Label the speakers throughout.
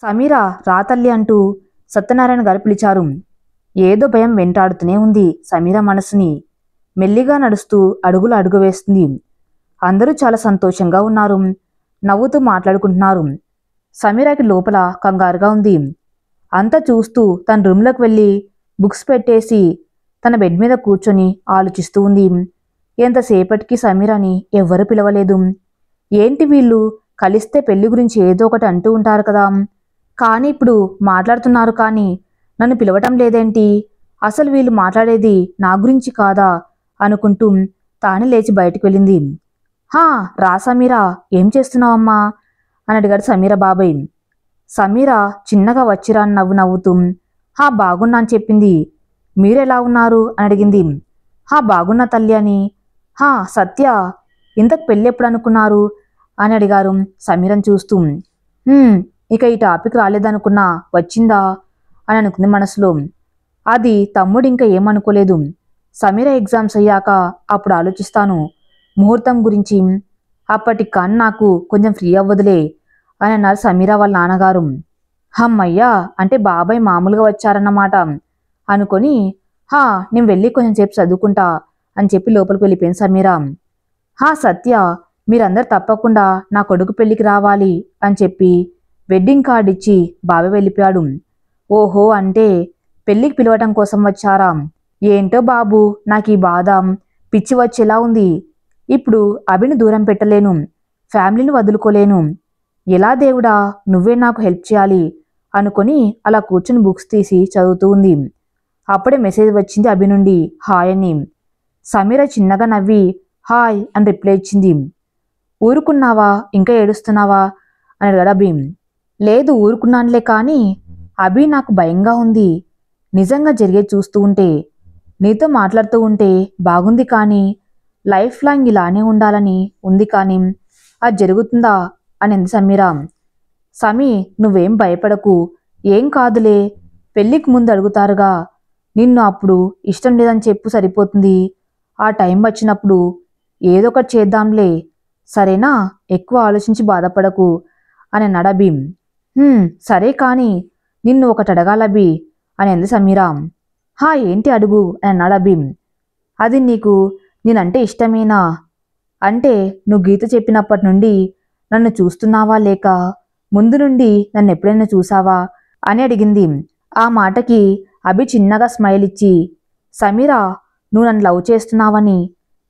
Speaker 1: సమీరా రా తల్లి అంటూ సత్యనారాయణ గారు పిలిచారు. ఏదో భయం వెంటాడుతూనే ఉంది సమీర మనసుని. మెల్లిగా నడుస్తూ అడుగులు అడుగు వేస్తుంది. అందరూ చాలా సంతోషంగా ఉన్నారు. నవ్వుతూ మాట్లాడుకుంటున్నారు. సమీరాకి లోపల కంగారుగా ఉంది. అంతా చూస్తూ తన రూమ్లోకి వెళ్ళి బుక్స్ పెట్టేసి తన బెడ్ మీద కూర్చొని ఆలోచిస్తూ ఉంది. ఎంతసేపటికి సమీరాని ఎవ్వరూ పిలవలేదు. ఏంటి వీళ్ళు కలిస్తే పెళ్లి గురించి ఏదో ఒకటి అంటూ ఉంటారు కదా, కానీ ఇప్పుడు మాట్లాడుతున్నారు కానీ నన్ను పిలవటం లేదేంటి, అసలు వీళ్ళు మాట్లాడేది నా గురించి కాదా అనుకుంటూ తానే లేచి బయటికి వెళ్ళింది. హా రా సమీరా, ఏం చేస్తున్నావమ్మా అని అడిగాడు సమీర బాబాయ్. సమీర చిన్నగా వచ్చిరా అని నవ్వుతూ హా బాగున్నా అని చెప్పింది. మీరెలా ఉన్నారు అని అడిగింది. హా బాగున్నా తల్లి అని. హా సత్య, ఇంతకు పెళ్ళి ఎప్పుడు అనుకున్నారు అని అడిగారు సమీరని చూస్తూ. ఇక ఈ టాపిక్ రాలేదనుకున్నా, వచ్చిందా అని అనుకుంది మనసులో. అది తమ్ముడు ఇంకా ఏమనుకోలేదు. సమీర ఎగ్జామ్స్ అయ్యాక అప్పుడు ఆలోచిస్తాను ముహూర్తం గురించి, అప్పటికి కానీ నాకు కొంచెం ఫ్రీ అవ్వదులే అని అన్నారు సమీర వాళ్ళ నాన్నగారు. హమ్మయ్యా, అంటే బాబాయ్ మామూలుగా వచ్చారన్నమాట అనుకొని హా నేను వెళ్ళి కొంచెం సేపు చదువుకుంటా అని చెప్పి లోపలికి వెళ్ళిపోయింది సమీర. హా సత్య, మీరందరు తప్పకుండా నా కొడుకు పెళ్లికి రావాలి అని చెప్పి వెడ్డింగ్ కార్డు ఇచ్చి బాబాయ్ వెళ్ళిపోయాడు. ఓహో, అంటే పెళ్లికి పిలవటం కోసం వచ్చారా? ఏంటో బాబు, నాకు ఈ బాధ పిచ్చి వచ్చేలా ఉంది. ఇప్పుడు అభిని దూరం పెట్టలేను, ఫ్యామిలీని వదులుకోలేను. ఎలా దేవుడా, నువ్వే నాకు హెల్ప్ చేయాలి అనుకొని అలా కూర్చుని బుక్స్ తీసి చదువుతూ ఉంది. అప్పుడే మెసేజ్ వచ్చింది అభి నుండి, హాయ్ అని. సమీర చిన్నగా నవ్వి హాయ్ అని రిప్లై ఇచ్చింది. ఊరుకున్నావా, ఇంకా ఏడుస్తున్నావా అని అడిగాడు అభి. లేదు ఊరుకున్నానులే, కానీ అభి నాకు భయంగా ఉంది. నిజంగా జరిగేది చూస్తూ ఉంటే, నీతో మాట్లాడుతూ ఉంటే బాగుంది, కానీ లైఫ్ లాంగ్ ఇలానే ఉండాలని ఉంది, కానీ అది జరుగుతుందా అని అంది సమీర. సమీ, నువ్వేం భయపడకు, ఏం కాదులే, పెళ్ళికి ముందు అడుగుతారుగా, నిన్ను అప్పుడు ఇష్టం లేదని చెప్పు సరిపోతుంది. ఆ టైం వచ్చినప్పుడు ఏదో ఒకటి చేద్దాంలే, సరేనా, ఎక్కువ ఆలోచించి బాధపడకు అని అన్నాడు అభి. సరే, కానీ నిన్ను ఒకటి అడగాలభి అని అంది సమీర. హా ఏంటి అడుగు అని అన్నాడు అభి. అది నీకు నేనంటే ఇష్టమేనా? అంటే నువ్వు గీత చెప్పినప్పటి నుండి నన్ను చూస్తున్నావా, లేక ముందు నుండి నన్ను ఎప్పుడైనా చూసావా అని అడిగింది. ఆ మాటకి అభి చిన్నగా స్మైల్ ఇచ్చి, సమీరా, నువ్వు నన్ను లవ్ చేస్తున్నావని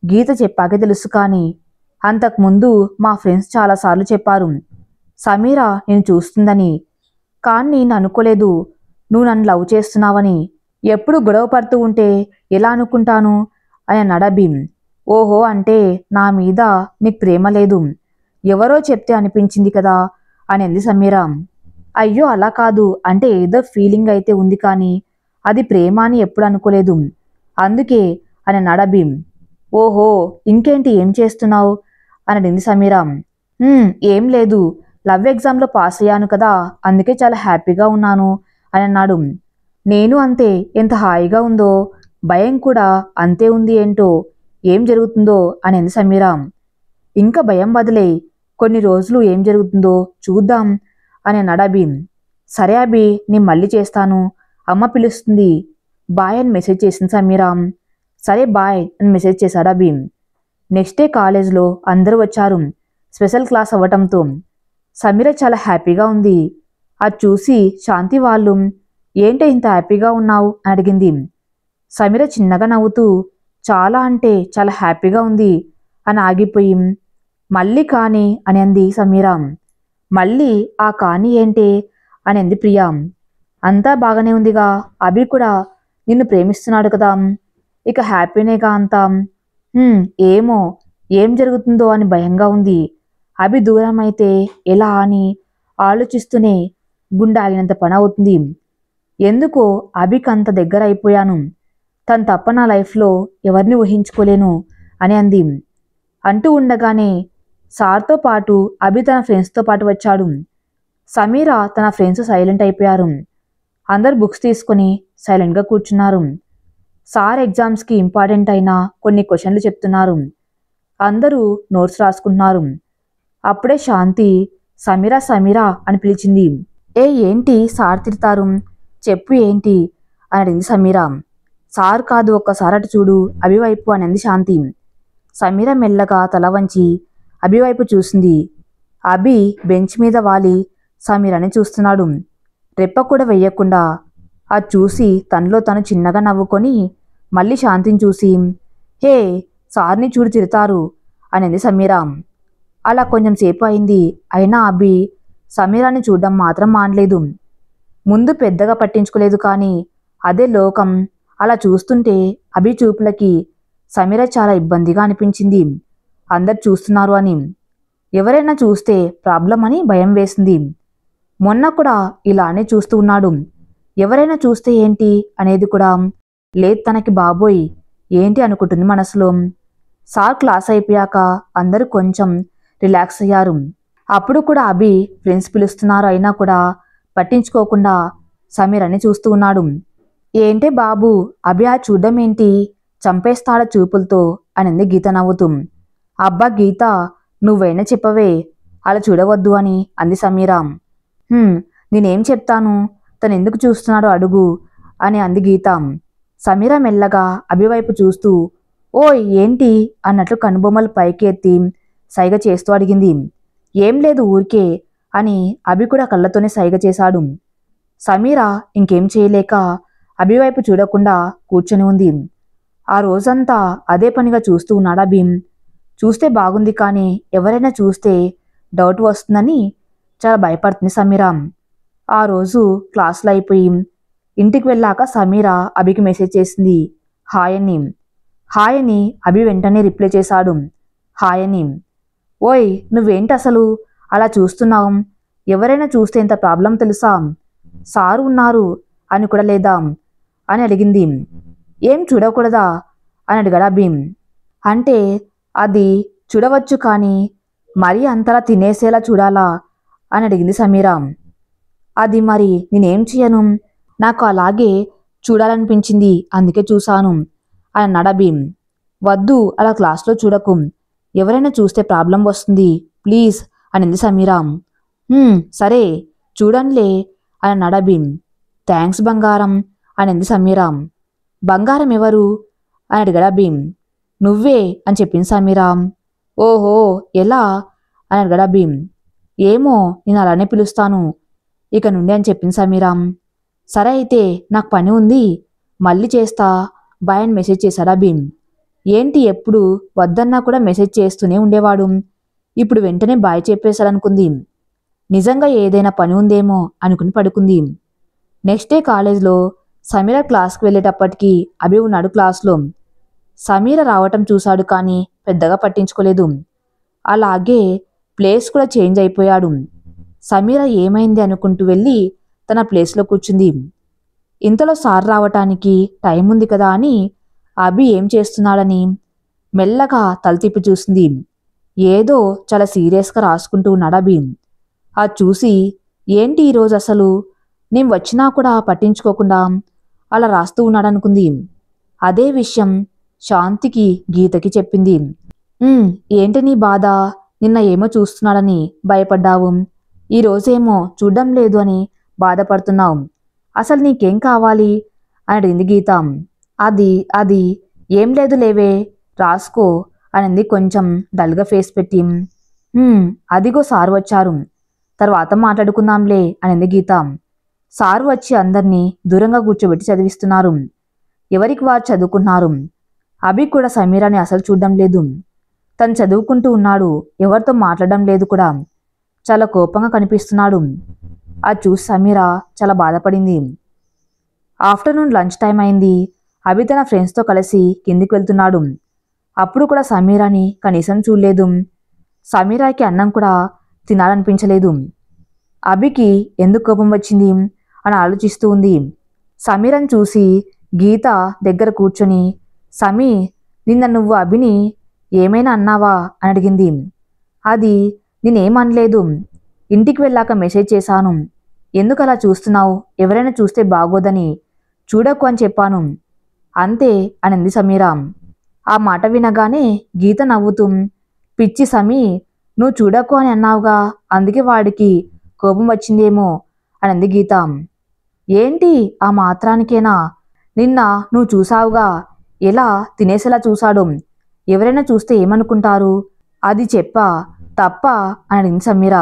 Speaker 1: గీత చెప్పాకే తెలుసు, కానీ అంతకుముందు మా ఫ్రెండ్స్ చాలాసార్లు చెప్పారు సమీరా నేను చూస్తుందని, కానీ నేను అనుకోలేదు నువ్వు నన్ను లవ్ చేస్తున్నావని. ఎప్పుడు గొడవ పడుతూ ఉంటే ఎలా అనుకుంటాను అని అన్నాడు అభి. ఓహో, అంటే నా మీద నీకు ప్రేమ లేదు, ఎవరో చెప్తే అనిపించింది కదా అని అంది సమీర. అయ్యో అలా కాదు, అంటే ఏదో ఫీలింగ్ అయితే ఉంది, కానీ అది ప్రేమ అని ఎప్పుడు అనుకోలేదు, అందుకే అని అన్నాడు అభి. ఓహో, ఇంకేంటి, ఏం చేస్తున్నావు అని అడిగింది సమీర. ఏం లేదు, లవ్ ఎగ్జామ్లో పాస్ అయ్యాను కదా, అందుకే చాలా హ్యాపీగా ఉన్నాను అని అన్నాడు. నేను అంతే, ఎంత హాయిగా ఉందో, భయం కూడా అంతే ఉంది, ఏంటో ఏం జరుగుతుందో అని అంది సమీర. ఇంకా భయం వదిలే, కొన్ని రోజులు ఏం జరుగుతుందో చూద్దాం అని అన్నాడు అభి. సరే అభి, నేను మళ్ళీ చేస్తాను, అమ్మ పిలుస్తుంది, బాయ్ అని మెసేజ్ చేసింది సమీర. సరే బాయ్ అని మెసేజ్ చేశాడు అభి. నెక్స్ట్ డే కాలేజ్లో అందరూ వచ్చారు. స్పెషల్ క్లాస్ అవ్వటంతో సమీర చాలా హ్యాపీగా ఉంది. అది చూసి శాంతి వాళ్ళు, ఏంటో ఇంత హ్యాపీగా ఉన్నావు అని అడిగింది. సమీర చిన్నగా నవ్వుతూ చాలా అంటే చాలా హ్యాపీగా ఉంది అని ఆగిపోయి, మళ్ళీ కానీ అని అంది సమీర. మళ్ళీ ఆ కానీ ఏంటే అని అంది ప్రియా. అంతా బాగానే ఉందిగా, అభి కూడా నిన్ను ప్రేమిస్తున్నాడు కదా, ఇక హ్యాపీనేగా అంతా. ఏమో ఏం జరుగుతుందో అని భయంగా ఉంది, అభి దూరం అయితే ఎలా అని ఆలోచిస్తూనే గుండె ఆగినంత పని అవుతుంది. ఎందుకో అభికి అంత దగ్గర అయిపోయాను, తను తప్ప నా లైఫ్లో ఎవరిని ఊహించుకోలేను అని అంది. అంటూ ఉండగానే సార్తో పాటు అభి తన ఫ్రెండ్స్తో పాటు వచ్చాడు. సమీర తన ఫ్రెండ్స్ సైలెంట్ అయిపోయారు. అందరు బుక్స్ తీసుకొని సైలెంట్గా కూర్చున్నారు. సార్ ఎగ్జామ్స్కి ఇంపార్టెంట్ అయిన కొన్ని క్వశ్చన్లు చెప్తున్నారు. అందరూ నోట్స్ రాసుకుంటున్నారు. అప్పుడే శాంతి సమీరా సమీరా అని పిలిచింది. ఏంటి సార్ తిడతారు, చెప్పు ఏంటి అని అడిగింది సమీర. సార్ కాదు, ఒక్కసారి అటు చూడు అభి వైపు అని అంది శాంతి. సమీర మెల్లగా తల వంచి అభి వైపు చూసింది. అభి బెంచ్ మీద వాలి సమీరని చూస్తున్నాడు, రెప్ప కూడా వెయ్యకుండా. అది చూసి తనలో తను చిన్నగా నవ్వుకొని మళ్ళీ శాంతిని చూసి, హే సార్ని చూడు తిడతారు అనేది సమీర. అలా కొంచెం సేపు అయింది. అయినా అభి సమీరాని చూడడం మాత్రం మానలేదు. ముందు పెద్దగా పట్టించుకోలేదు, కానీ అదే లోకం. అలా చూస్తుంటే అభి చూపులకి సమీర చాలా ఇబ్బందిగా అనిపించింది. అందరు చూస్తున్నారు అని, ఎవరైనా చూస్తే ప్రాబ్లం అని భయం వేసింది. మొన్న కూడా ఇలానే చూస్తూ ఉన్నాడు. ఎవరైనా చూస్తే ఏంటి అనేది కూడా లేదు తనకి. బాబోయ్ ఏంటి అనుకుంటుంది మనసులో. సార్ క్లాస్ అయిపోయాక అందరూ కొంచెం రిలాక్స్ అయ్యారు. అప్పుడు కూడా అభి ఫ్రెండ్స్ పిలుస్తున్నారు, అయినా కూడా పట్టించుకోకుండా సమీరని చూస్తూ ఉన్నాడు. ఏంటే బాబు అభి ఆ చూడ్డం ఏంటి, చంపేస్తాడ చూపులతో అనింది గీత నవ్వుతూ. అబ్బా గీత, నువ్వైనా చెప్పవే, అలా చూడవద్దు అని అంది సమీర. నేనేం చెప్తాను, తను ఎందుకు చూస్తున్నాడో అడుగు అని అంది గీత. సమీర మెల్లగా అభి వైపు చూస్తూ ఓయ్ ఏంటి అన్నట్లు కనుబొమ్మలు పైకి ఎత్తి సైగ చేస్తూ అడిగింది. ఏం లేదు ఊరికే అని అభి కూడా కళ్ళతోనే సైగ చేశాడు. సమీర ఇంకేం చేయలేక అభి వైపు చూడకుండా కూర్చొని ఉంది. ఆ రోజంతా అదే పనిగా చూస్తూ ఉన్నాడు అభి. చూస్తే బాగుంది, కానీ ఎవరైనా చూస్తే డౌట్ వస్తుందని చాలా భయపడుతుంది సమీర. ఆ రోజు క్లాసులు అయిపోయి ఇంటికి వెళ్ళాక సమీర అభికి మెసేజ్ చేసింది, హాయ్ అని. హాయ్ అని అభి వెంటనే రిప్లై చేశాడు, హాయ్ అని. ఓయ్ నువ్వేంటి అసలు అలా చూస్తున్నావు, ఎవరైనా చూస్తే ఇంత ప్రాబ్లం తెలుసా, సారు ఉన్నారు అని కూడా లేదా అని అడిగింది. ఏం చూడకూడదా అని అడిగాడు అభి. అంటే అది చూడవచ్చు, కానీ మరీ అంతలా తినేసేలా చూడాలా అని అడిగింది సమీర. అది మరి నేనేం చేయను, నాకు అలాగే చూడాలనిపించింది అందుకే చూశాను అని అన్నాడు అభి. వద్దు అలా క్లాస్లో చూడకు, ఎవరైనా చూస్తే ప్రాబ్లం వస్తుంది ప్లీజ్ అనింది సమీర. సరే చూడండిలే అని అన్నాడు అభి. థ్యాంక్స్ బంగారం అనింది సమీర. బంగారం ఎవరు అని అడిగాడు అభి. నువ్వే అని చెప్పింది సమీర. ఓహో ఎలా అని అడిగాడు అభి. ఏమో నేను అలానే పిలుస్తాను ఇక నుండి అని చెప్పింది సమీర. సరే అయితే నాకు పని ఉంది మళ్ళీ చేస్తా బాయ్ అని మెసేజ్ చేశాడు అభి. ఏంటి ఎప్పుడు వద్దన్నా కూడా మెసేజ్ చేస్తూనే ఉండేవాడు, ఇప్పుడు వెంటనే బాయ్ చెప్పేశాడనుకుంది. నిజంగా ఏదైనా పని ఉందేమో అనుకుని పడుకుంది. నెక్స్ట్ డే కాలేజ్లో సమీర క్లాస్కి వెళ్ళేటప్పటికీ అభి ఉన్నాడు క్లాస్లో. సమీర రావటం చూశాడు, కానీ పెద్దగా పట్టించుకోలేదు. అలాగే ప్లేస్ కూడా చేంజ్ అయిపోయాడు. సమీర ఏమైంది అనుకుంటూ వెళ్ళి తన ప్లేస్లో కూర్చుంది. ఇంతలో సార్ రావటానికి టైం ఉంది కదా అని అభి ఏం చేస్తున్నాడని మెల్లగా తల తిప్పి చూసింది. ఏదో చాలా సీరియస్గా రాసుకుంటూ ఉన్నాడు అభి. అది చూసి ఏంటి ఈరోజు అసలు నేను వచ్చినా కూడా పట్టించుకోకుండా అలా రాస్తూ ఉన్నాడనుకుంది. అదే విషయం శాంతికి గీతకి చెప్పింది. ఏంటి నీ బాధ, నిన్న ఏమో చూస్తున్నాడని భయపడ్డావు, ఈరోజేమో చూడ్డం లేదు అని బాధపడుతున్నావు, అసలు నీకేం కావాలి అని అడిగింది గీత. అది అది ఏం లేదు లేవే రాసుకో అనింది కొంచెం డల్గా ఫేస్ పెట్టి. అదిగో సారు వచ్చారు, తర్వాత మాట్లాడుకుందాంలే అనింది గీత. సారు వచ్చి అందరినీ దూరంగా కూర్చోబెట్టి చదివిస్తున్నారు. ఎవరికి వారు చదువుకున్నారు. అభి కూడా సమీరాని అసలు చూడడం లేదు. తను చదువుకుంటూ ఉన్నాడు, ఎవరితో మాట్లాడడం లేదు కూడా. చాలా కోపంగా కనిపిస్తున్నాడు. అది చూసి సమీర చాలా బాధపడింది. ఆఫ్టర్నూన్ లంచ్ టైం అయింది. అభి తన ఫ్రెండ్స్తో కలిసి కిందికి వెళ్తున్నాడు. అప్పుడు కూడా సమీరాని కనీసం చూడలేదు. సమీరాకి అన్నం కూడా తినాలనిపించలేదు. అభికి ఎందుకు కోపం వచ్చింది అని ఆలోచిస్తూ ఉంది. సమీరని చూసి గీత దగ్గర కూర్చొని, సమీ నిన్న నువ్వు అభిని ఏమైనా అన్నావా అని అడిగింది. అది నేనేమనలేదు, ఇంటికి వెళ్ళాక మెసేజ్ చేశాను, ఎందుకు అలా చూస్తున్నావు, ఎవరైనా చూస్తే బాగోదని చూడకు అని చెప్పాను అంతే అనింది సమీర. ఆ మాట వినగానే గీత నవ్వుతూ, పిచ్చి సమీ నువ్వు చూడకు అని అన్నావుగా, అందుకే వాడికి కోపం వచ్చిందేమో అనంది గీత. ఏంటి ఆ మాత్రానికేనా? నిన్న నువ్వు చూసావుగా ఎలా తినేసేలా చూశాడు. ఎవరైనా చూస్తే ఏమనుకుంటారు? అది చెప్పా తప్ప అని అడిగింది సమీర.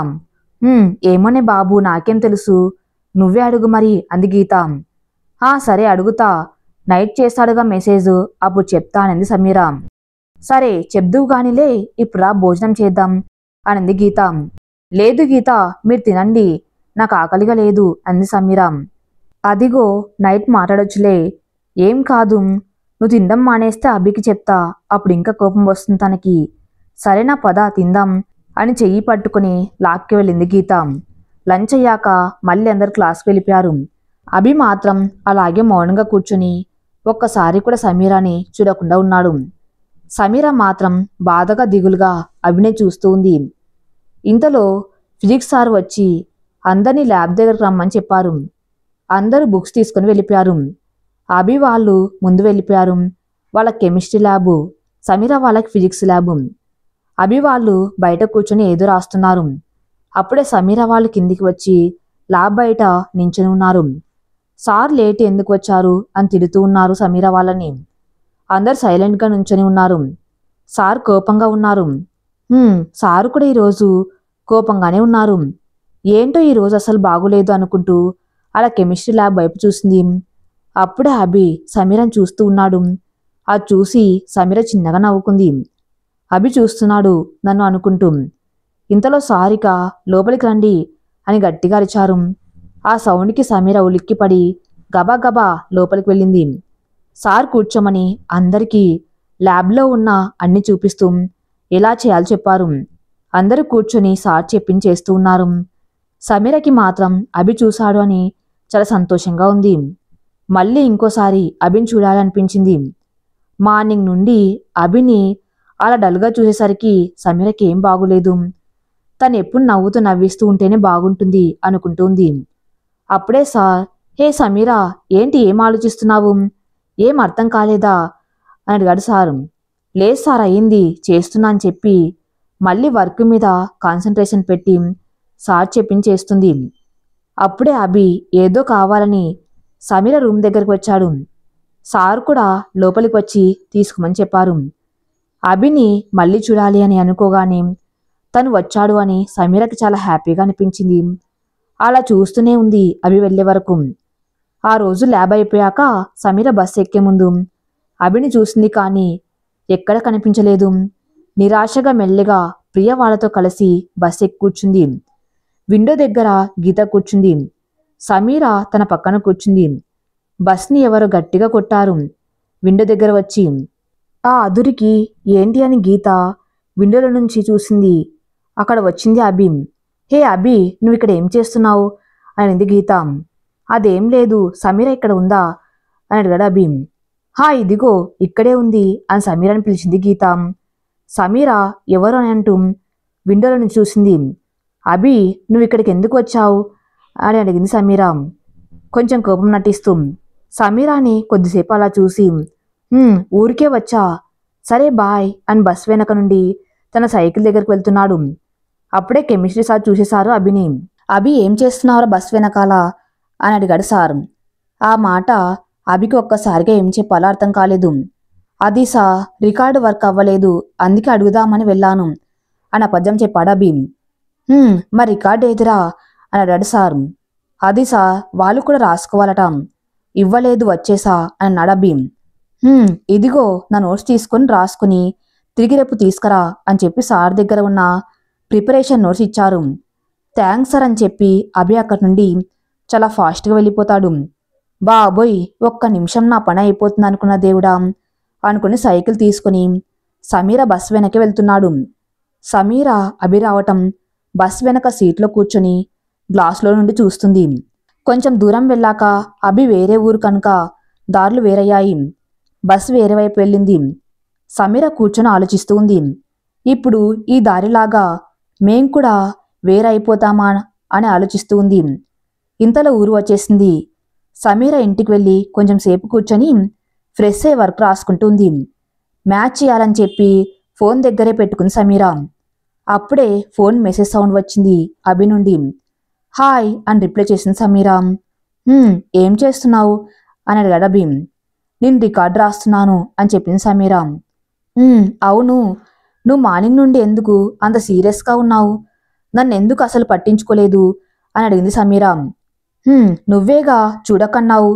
Speaker 1: ఏమోనే బాబు, నాకేం తెలుసు, నువ్వే అడుగు మరి అంది గీత. సరే అడుగుతా, నైట్ చేస్తాడుగా మెసేజ్, అప్పుడు చెప్తా అనింది సమీర. సరే చెప్దువు గానిలే, ఇప్పుడా భోజనం చేద్దాం అనింది గీత. లేదు గీత, మీరు తినండి, నాకు ఆకలిగా లేదు అంది సమీర. అదిగో నైట్ మాట్లాడొచ్చులే, ఏం కాదు, నువ్వు తినడం మానేస్తే అభికి చెప్తా, అప్పుడు ఇంకా కోపం వస్తుంది తనకి. సరేనా పద తిందాం అని చెయ్యి పట్టుకుని లాక్కి వెళ్ళింది గీత. లంచ్ అయ్యాక మళ్ళీ అందరు క్లాస్కి వెళ్ళిపోయారు. అభి మాత్రం అలాగే మౌనంగా కూర్చుని ఒక్కసారి కూడా సమీరాని చూడకుండా ఉన్నాడు. సమీర మాత్రం బాధగా దిగులుగా అభినే చూస్తూ ఉంది. ఇంతలో ఫిజిక్స్ సార్ వచ్చి అందరినీ ల్యాబ్ దగ్గరకు రమ్మని చెప్పారు. అందరూ బుక్స్ తీసుకుని వెళ్ళిపోయారు. అభి వాళ్ళు ముందు వెళ్ళిపోయారు. వాళ్ళ కెమిస్ట్రీ ల్యాబు, సమీర వాళ్ళకి ఫిజిక్స్ ల్యాబు. అభి వాళ్ళు బయట కూర్చొని ఏదో రాస్తున్నారు. అప్పుడే సమీర వాళ్ళు కిందికి వచ్చి ల్యాబ్ బయట నించుని ఉన్నారు. సార్ లేట్ ఎందుకు వచ్చారు అని తిడుతూ ఉన్నారు సమీర వాళ్ళని. అందరు సైలెంట్గా నుంచొని ఉన్నారు. సార్ కోపంగా ఉన్నారు. సారు కూడా ఈరోజు కోపంగానే ఉన్నారు. ఏంటో ఈరోజు అసలు బాగులేదు అనుకుంటూ అలా కెమిస్ట్రీ ల్యాబ్ వైపు చూసింది. అప్పుడే అభి సమీరని చూస్తూ ఉన్నాడు. అది చూసి సమీర చిన్నగా నవ్వుకుంది. అభి చూస్తున్నాడు నన్ను అనుకుంటూ. ఇంతలో సారిక లోపలికి రండి అని గట్టిగా అరిచారు. ఆ సౌండ్కి సమీర ఉలిక్కిపడి గబా గబా లోపలికి వెళ్ళింది. సార్ కూర్చోమని అందరికీ ల్యాబ్లో ఉన్న అన్ని చూపిస్తూ ఎలా చేయాలో చెప్పారు. అందరూ కూర్చొని సార్ చెప్పింది చేస్తూ ఉన్నారు. సమీరకి మాత్రం అభి చూశాడు అని చాలా సంతోషంగా ఉంది. మళ్ళీ ఇంకోసారి అభిని చూడాలనిపించింది. మార్నింగ్ నుండి అభిని అలా డల్గా చూసేసరికి సమీరకి ఏం బాగులేదు. తను ఎప్పుడు నవ్వుతూ నవ్విస్తూ ఉంటేనే బాగుంటుంది అనుకుంటుంది. అప్పుడే సార్, హే సమీరా, ఏంటి ఏం ఆలోచిస్తున్నావు, ఏం అర్థం కాలేదా అని అడిగాడు సార్. లేదు సార్, అయింది చేస్తున్నా అని చెప్పి మళ్ళీ వర్క్ మీద కాన్సన్ట్రేషన్ పెట్టి సార్ చెప్పింది చేస్తుంది. అప్పుడే అభి ఏదో కావాలని సమీర రూమ్ దగ్గరికి వచ్చాడు. సార్ కూడా లోపలికి వచ్చి తీసుకోమని చెప్పారు. అభిని మళ్ళీ చూడాలి అని అనుకోగానే తను వచ్చాడు అని సమీరకి చాలా హ్యాపీగా అనిపించింది. అలా చూస్తూనే ఉంది అభి వెళ్లే వరకు. ఆ రోజు ల్యాబ్ అయిపోయాక సమీర బస్సు ఎక్కే ముందు అభిని చూసింది, కానీ ఎక్కడ కనిపించలేదు. నిరాశగా మెల్లిగా ప్రియ వాళ్ళతో కలిసి బస్సు ఎక్కి కూర్చుంది. విండో దగ్గర గీత కూర్చుంది. సమీర తన పక్కన కూర్చుంది. బస్ని ఎవరో గట్టిగా కొట్టారు విండో దగ్గర వచ్చి. ఆ అదురికి ఏంటి అని గీత విండోలో నుంచి చూసింది. అక్కడ వచ్చింది అభి. హే అభి, నువ్వు ఇక్కడ ఏం చేస్తున్నావు అనింది గీత. అదేం లేదు, సమీర ఇక్కడ ఉందా అని అడిగాడు అభి. ఇదిగో ఇక్కడే ఉంది అని సమీరని పిలిచింది గీత. సమీర ఎవరు అని అంటూ విండోలో నుంచి చూసింది. అభి, నువ్వు ఇక్కడికి ఎందుకు వచ్చావు అని అడిగింది సమీర కొంచెం కోపం నటిస్తూ. సమీరాని కొద్దిసేపు అలా చూసి, ఊరికే వచ్చా, సరే బాయ్ అని బస్ వెనక నుండి తన సైకిల్ దగ్గరికి వెళ్తున్నాడు. అప్పుడే కెమిస్ట్రీ సార్ చూసేశారు అభిని. అభి, ఏం చేస్తున్నారో బస్ వెనకాల అని అడిగాడు సార్. ఆ మాట అభికి ఒక్కసారిగా ఏం చెప్పాలో అర్థం కాలేదు. అది సార్, రికార్డు వర్క్ అవ్వలేదు, అందుకే అడుగుదామని వెళ్ళాను అని అబద్ధం చెప్పాడు అభి. మరి రికార్డు ఏదిరా అని అడిగాడు సార్. అది సార్, వాళ్ళు కూడా రాసుకోవాలట, ఇవ్వలేదు వచ్చేసా అని అన్నాడు అభి. ఇదిగో నా నోట్స్ తీసుకొని రాసుకుని తిరిగి రేపు తీసుకురా అని చెప్పి సార్ దగ్గర ఉన్న ప్రిపరేషన్ నోట్స్ ఇచ్చారు. థ్యాంక్స్ సార్ అని చెప్పి అభి అక్కడి నుండి చాలా ఫాస్ట్గా వెళ్ళిపోతాడు. బాబోయ్, ఒక్క నిమిషం నా పని అయిపోతుంది అనుకున్న దేవుడా అనుకుని సైకిల్ తీసుకుని సమీర బస్ వెనక్కి వెళ్తున్నాడు. సమీర అభి రావటం బస్ వెనక సీట్లో కూర్చొని గ్లాస్లో నుండి చూస్తుంది. కొంచెం దూరం వెళ్ళాక అభి వేరే ఊరు కనుక దారులు వేరయ్యాయి. బస్ వేరే వైపు వెళ్ళింది. సమీర కూర్చొని ఆలోచిస్తూ ఉంది. ఇప్పుడు ఈ దారిలాగా మేం కూడా వేరైపోతామా అని ఆలోచిస్తూ ఉంది. ఇంతలో ఊరు వచ్చేసింది. సమీర ఇంటికి వెళ్ళి కొంచెం సేపు కూర్చొని ఫ్రెష్ అయ్యే వర్క్ రాసుకుంటుంది. మ్యాచ్ చేయాలని చెప్పి ఫోన్ దగ్గరే పెట్టుకుంది సమీర. అప్పుడే ఫోన్ మెసేజ్ సౌండ్ వచ్చింది అభి నుండి. హాయ్ అని రిప్లై చేసింది సమీరా. ఏం చేస్తున్నావు అని అడిగాడు అభి. నేను రికార్డు రాస్తున్నాను అని చెప్పింది సమీరా. అవును, నువ్వు మార్నింగ్ నుండి ఎందుకు అంత సీరియస్గా ఉన్నావు? నన్ను ఎందుకు అసలు పట్టించుకోలేదు అని అడిగింది సమీరా. నువ్వేగా చూడకన్నావు.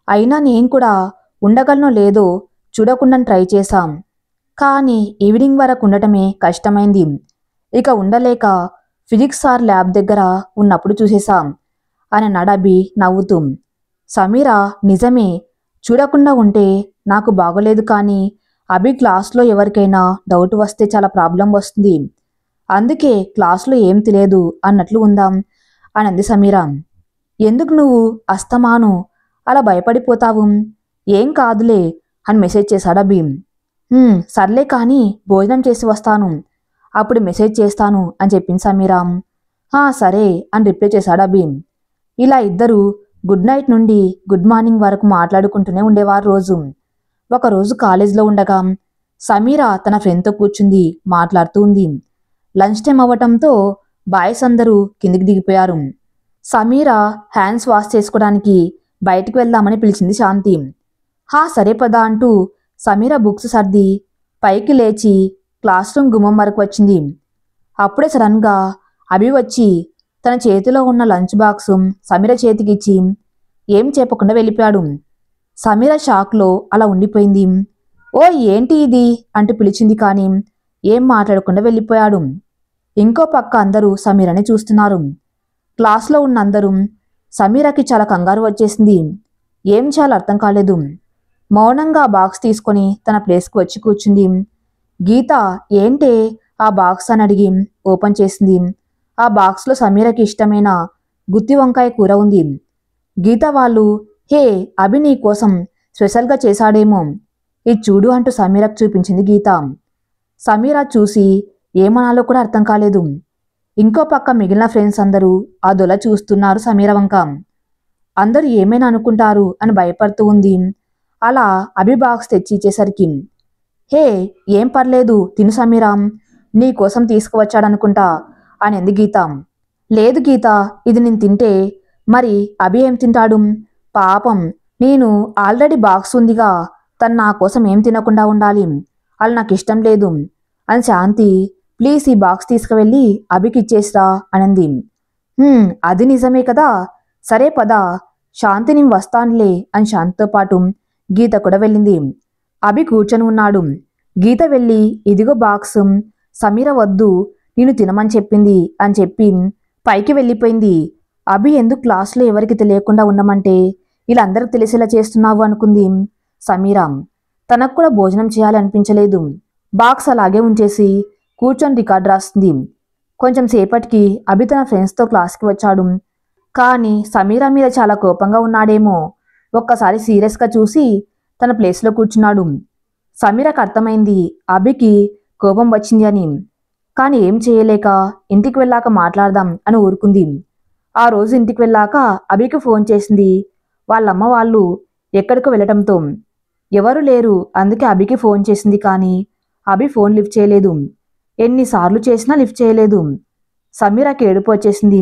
Speaker 1: అయినా నేను కూడా ఉండగలనో లేదో చూడకుండా ట్రై చేశాం. కానీ ఈవినింగ్ వరకు ఉండటమే కష్టమైంది. ఇక ఉండలేక ఫిజిక్స్ సార్ ల్యాబ్ దగ్గర ఉన్నప్పుడు చూసేశాం అని అన్నాడు అభి నవ్వుతూ. సమీరా, నిజమే, చూడకుండా ఉంటే నాకు బాగోలేదు, కానీ అభి క్లాస్లో ఎవరికైనా డౌట్ వస్తే చాలా ప్రాబ్లం వస్తుంది. అందుకే క్లాస్లో ఏం తెలియదు అన్నట్లు ఉందాం అని అంది సమీరా. ఎందుకు నువ్వు అస్తమాను అలా భయపడిపోతావు? ఏం కాదులే అని మెసేజ్ చేశాడు అభి. సర్లే కానీ భోజనం చేసి వస్తాను, అప్పుడు మెసేజ్ చేస్తాను అని చెప్పింది సమీరా. సరే అని రిప్లై చేశాడు అభి. ఇలా ఇద్దరు గుడ్ నైట్ నుండి గుడ్ మార్నింగ్ వరకు మాట్లాడుకుంటూనే ఉండేవారు రోజు. ఒకరోజు కాలేజ్లో ఉండగా సమీరా తన ఫ్రెండ్తో కూర్చుంది, మాట్లాడుతూ ఉంది. లంచ్ టైం అవ్వటంతో బాయ్స్ అందరూ కిందికి దిగిపోయారు. సమీరా హ్యాండ్స్ వాష్ చేసుకోవడానికి బయటికి వెళ్దామని పిలిచింది శాంతి. సరే పదా అంటూ సమీరా బుక్స్ సర్ది పైకి లేచి క్లాస్ రూమ్ గుమ్మం వరకు వచ్చింది. అప్పుడే సడన్గా అభి వచ్చి తన చేతిలో ఉన్న లంచ్ బాక్స్ సమీర చేతికిచ్చి ఏం చెప్పకుండా వెళ్ళిపోయాడు. సమీర షాక్లో అలా ఉండిపోయింది. ఓ ఏంటి ఇది అంటూ పిలిచింది, కానీ ఏం మాట్లాడకుండా వెళ్ళిపోయాడు. ఇంకో పక్క అందరూ సమీరని చూస్తున్నారు. క్లాస్లో ఉన్న అందరూ సమీరకి చాలా కంగారు వచ్చేసింది. ఏం చాలా అర్థం కాలేదు. మౌనంగా ఆ బాక్స్ తీసుకొని తన ప్లేస్కి వచ్చి కూర్చుంది. గీత, ఏంటే ఆ బాక్స్ అని అడిగి ఓపెన్ చేసింది. ఆ బాక్స్లో సమీరకి ఇష్టమైన గుత్తి వంకాయ కూర ఉంది. గీత వాళ్ళు, హే అభి నీ కోసం స్పెషల్గా చేశాడేమో, ఇది చూడు అంటూ సమీరకు చూపించింది గీత. సమీర చూసి ఏమనాలో కూడా అర్థం కాలేదు. ఇంకో పక్క మిగిలిన ఫ్రెండ్స్ అందరూ అదొలా చూస్తున్నారు సమీర వంక. అందరూ ఏమైనా అనుకుంటారు అని భయపడుతూ ఉంది. అలా అభి బాక్స్ తెచ్చి ఇచ్చేసరికి, హే ఏం పర్లేదు తిను సమీరా, నీ కోసం తీసుకువచ్చాడనుకుంటా అని అంది గీత. లేదు గీత, ఇది నేను తింటే మరి అభి ఏం తింటాడు? పాపం, నేను ఆల్రెడీ బాక్స్ ఉందిగా, తను నా కోసం ఏం తినకుండా ఉండాలి, అలా నాకు ఇష్టం లేదు అని శాంతి, ప్లీజ్ ఈ బాక్స్ తీసుకువెళ్ళి అభికి ఇచ్చేసిరా అనంది. అది నిజమే కదా, సరే పదా శాంతి నేను వస్తానులే అని శాంతితో పాటు గీత కూడా వెళ్ళింది. అభి కూర్చొని ఉన్నాడు. గీత వెళ్ళి ఇదిగో బాక్స్, సమీర వద్దు నేను తినమని చెప్పింది అని చెప్పి పైకి వెళ్ళిపోయింది. అభి ఎందుకు క్లాస్లో ఎవరికి తెలియకుండా ఉండమంటే ఇలా అందరికి తెలిసేలా చేస్తున్నావు అనుకుంది సమీర. తనకు కూడా భోజనం చేయాలనిపించలేదు. బాక్స్ అలాగే ఉంచేసి కూర్చొని రికార్డు రాస్తుంది. కొంచెం సేపటికి అభి తన ఫ్రెండ్స్తో క్లాస్కి వచ్చాడు. కానీ సమీర మీద చాలా కోపంగా ఉన్నాడేమో. ఒక్కసారి సీరియస్గా చూసి తన ప్లేస్లో కూర్చున్నాడు. సమీరకు అర్థమైంది అభికి కోపం వచ్చింది అని. కానీ ఏం చేయలేక ఇంటికి వెళ్ళాక మాట్లాడదాం అని ఊరుకుంది. ఆ రోజు ఇంటికి వెళ్ళాక అభికి ఫోన్ చేసింది. వాళ్ళమ్మ వాళ్ళు ఎక్కడికో వెళ్ళటంతో ఎవరు లేరు, అందుకే అభికి ఫోన్ చేసింది. కానీ అభి ఫోన్ లిఫ్ట్ చేయలేదు. ఎన్నిసార్లు చేసినా లిఫ్ట్ చేయలేదు. సమీరాకి ఏడుపు వచ్చేసింది.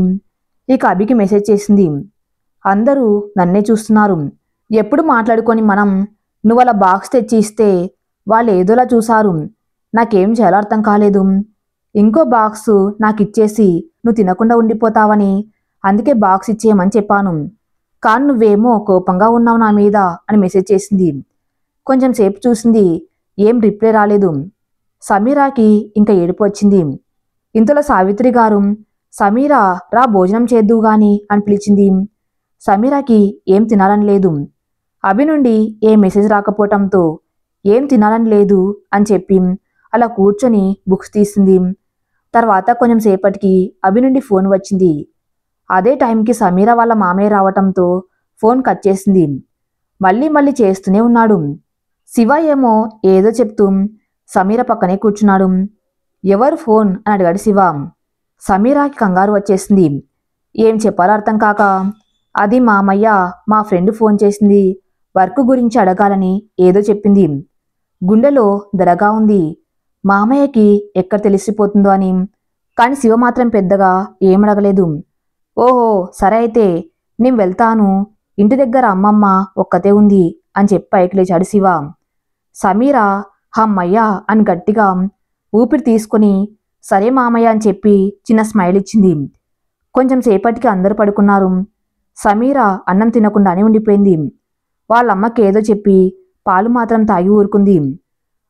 Speaker 1: ఇక అభికి మెసేజ్ చేసింది, అందరూ నన్నే చూస్తున్నారు, ఎప్పుడు మాట్లాడుకొని మనం నువ్వు అలా బాక్స్ తెచ్చి ఇస్తే వాళ్ళు ఏదోలా చూశారు, నాకేం చేయాలో అర్థం కాలేదు. ఇంకో బాక్సు నాకు ఇచ్చేసి నువ్వు తినకుండా ఉండిపోతావని అందుకే బాక్స్ ఇచ్చేయమని చెప్పాను, కానీ నువ్వేమో కోపంగా ఉన్నావు నా మీద అని మెసేజ్ చేసింది. కొంచెం సేపు చూసింది, ఏం రిప్లై రాలేదు. సమీరాకి ఇంకా ఏడుపు వచ్చింది. ఇంతలో సావిత్రి గారు, సమీరా రా భోజనం చేద్దువు గాని అని పిలిచింది. సమీరాకి ఏం తినాలని లేదు. అభి నుండి ఏ మెసేజ్ రాకపోవటంతో ఏం తినాలని లేదు అని చెప్పి అలా కూర్చొని బుక్స్ తీసింది. తర్వాత కొంచెం సేపటికి అభి నుండి ఫోన్ వచ్చింది. అదే టైంకి సమీర వాళ్ళ మామయ్య రావటంతో ఫోన్ కట్ చేసింది. మళ్ళీ మళ్ళీ చేస్తూనే ఉన్నాడు. శివ ఏమో ఏదో చెప్తూ సమీర పక్కనే కూర్చున్నాడు. ఎవరు ఫోన్ అని అడిగాడు శివ. సమీరాకి కంగారు వచ్చేసింది. ఏం చెప్పాలో అర్థం కాక, అది మామయ్య, మా ఫ్రెండ్ ఫోన్ చేసింది, వర్క్ గురించి అడగాలని ఏదో చెప్పింది. గుండెలో దడగా ఉంది. మామయ్యకి ఎక్కడ తెలిసిపోతుందో అని. కానీ శివ మాత్రం పెద్దగా ఏమడగలేదు. ఓహో సరే అయితే నేను వెళ్తాను, ఇంటి దగ్గర అమ్మమ్మ ఒక్కతే ఉంది అని చెప్పి పైకి లేచాడు శివ. సమీర హమ్మయ్యా అని గట్టిగా ఊపిరి తీసుకుని సరే మామయ్య అని చెప్పి చిన్న స్మైల్ ఇచ్చింది. కొంచెం సేపటికి అందరూ పడుకున్నారు. సమీర అన్నం తినకుండానే ఉండిపోయింది. వాళ్ళమ్మకి ఏదో చెప్పి పాలు మాత్రం తాగి ఊరుకుంది.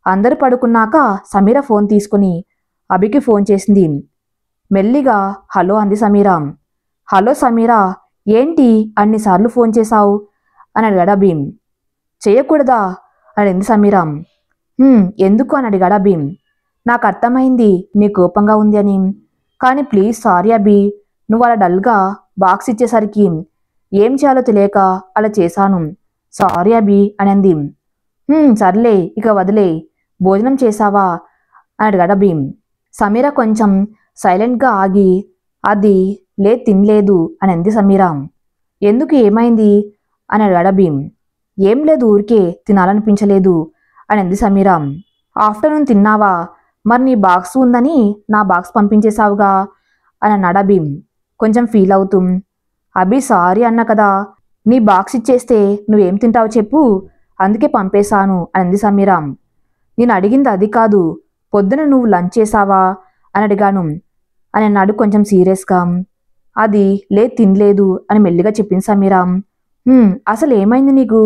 Speaker 1: అందరూ పడుకున్నాక సమీర ఫోన్ తీసుకుని అభికి ఫోన్ చేసింది. మెల్లిగా హలో అంది సమీర. హలో సమీర, ఏంటి అన్నిసార్లు ఫోన్ చేశావు అని అడిగాడు అభి. చేయకూడదా అని అడిగింది సమీర. ఎందుకు అని అడిగాడు అభి. నాకు అర్థమైంది నీ కోపంగా ఉంది అని, కానీ ప్లీజ్ సారీ అభి, నువ్వు అలా డల్గా బాక్స్ ఇచ్చేసరికి ఏం చేయాలో తెలియక అలా చేశాను, సారీ అభి అని అంది. సర్లే ఇక వదిలే, భోజనం చేశావా అని అడిగాడు అభి. సమీర కొంచెం సైలెంట్గా ఆగి అది లేదు తినలేదు అని అంది సమీర. ఎందుకు ఏమైంది అని అడిగాడు అభి. ఏం లేదు ఊరికే తినాలనిపించలేదు అని అంది సమీర. ఆఫ్టర్నూన్ తిన్నావా, మరి నీ బాక్స్ ఉందని నా బాక్స్ పంపించేశావుగా అని అన్నాడు అభి కొంచెం ఫీల్ అవుతూ. అభి సారీ అన్నా కదా, నీ బాక్స్ ఇచ్చేస్తే నువ్వేం తింటావు చెప్పు, అందుకే పంపేశాను అని అంది సమీర. నేను అడిగింది అది కాదు, పొద్దున నువ్వు లంచ్ చేసావా అని అడిగాను అని అన్నాడు కొంచెం సీరియస్గా. అది లేదు తినలేదు అని మెల్లిగా చెప్పింది సమీర. అసలు ఏమైంది నీకు,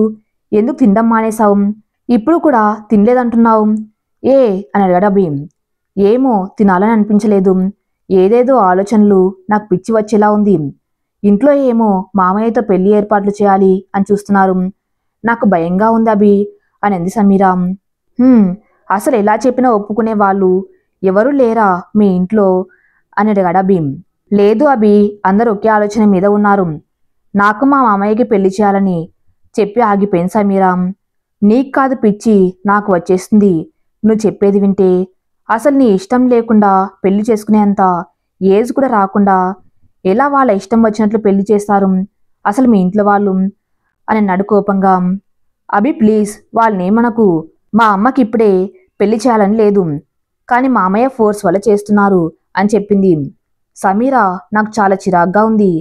Speaker 1: ఎందుకు తినడం మానేశావు, ఇప్పుడు కూడా తినలేదంటున్నావు ఏ అని అడిగాడు అభి. ఏమో తినాలని అనిపించలేదు, ఏదేదో ఆలోచనలు నాకు పిచ్చి వచ్చేలా ఉంది, ఇంట్లో ఏమో మామయ్యతో పెళ్లి ఏర్పాట్లు చేయాలి అని చూస్తున్నారు, నాకు భయంగా ఉంది అభి అని అంది సమీర. అసలు ఎలా చెప్పినా ఒప్పుకునే వాళ్ళు ఎవరూ లేరా మీ ఇంట్లో అని అడిగాడు అభి. లేదు అభి, అందరూ ఒకే ఆలోచన మీద ఉన్నారు, నాకు మా మామయ్యకి పెళ్లి చేయాలని చెప్పి ఆగిపోయింది సమీర. నీకు కాదు పిచ్చి, నాకు వచ్చేస్తుంది నువ్వు చెప్పేది వింటే. అసలు నీ ఇష్టం లేకుండా పెళ్లి చేసుకునేంత ఏజ్ కూడా రాకుండా ఎలా వాళ్ళ ఇష్టం వచ్చినట్లు పెళ్లి చేస్తారు అసలు మీ ఇంట్లో వాళ్ళు అని అన్నాడు కోపంగా. అభి ప్లీజ్ వాళ్ళనేమనకు, మా అమ్మకి ఇప్పుడే పెళ్లి చేయాలని లేదు, కానీ మామయ్య ఫోర్స్ వల్ల చేస్తున్నారు అని చెప్పింది. సమీర నాకు చాలా చిరాగ్గా ఉంది,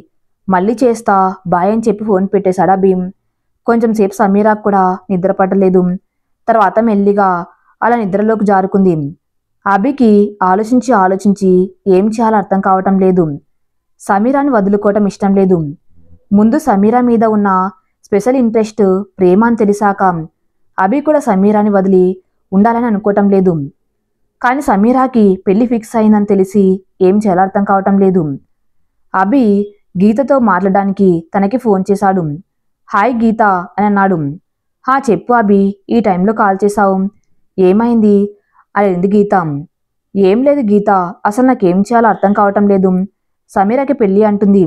Speaker 1: మళ్ళీ చేస్తా బాయ్ అని చెప్పి ఫోన్ పెట్టేశాడు అభి. కొంచెం సేపు సమీరాకు కూడా నిద్ర పట్టలేదు. తర్వాత మెల్లిగా అలా నిద్రలోకి జారుకుంది. అభికి ఆలోచించి ఆలోచించి ఏం చేయాలో అర్థం కావటం లేదు. సమీరాని వదులుకోవటం ఇష్టం లేదు. ముందు సమీరా మీద ఉన్న స్పెషల్ ఇంట్రెస్ట్ ప్రేమ అని తెలిసాక అభి కూడా సమీరాని వదిలి ఉండాలని అనుకోవటం లేదు. కానీ సమీరాకి పెళ్లి ఫిక్స్ అయిందని తెలిసి ఏం చేయాలో అర్థం కావటం లేదు. అభి గీతతో మాట్లాడడానికి తనకి ఫోన్ చేశాడు. హాయ్ గీత అని అన్నాడు. చెప్పు అభి, ఈ టైంలో కాల్ చేశావు, ఏమైంది అడిగింది గీత. ఏం లేదు గీత, అసలు నాకేం చేయాలో అర్థం కావటం లేదు, సమీరాకి పెళ్ళి అంటుంది,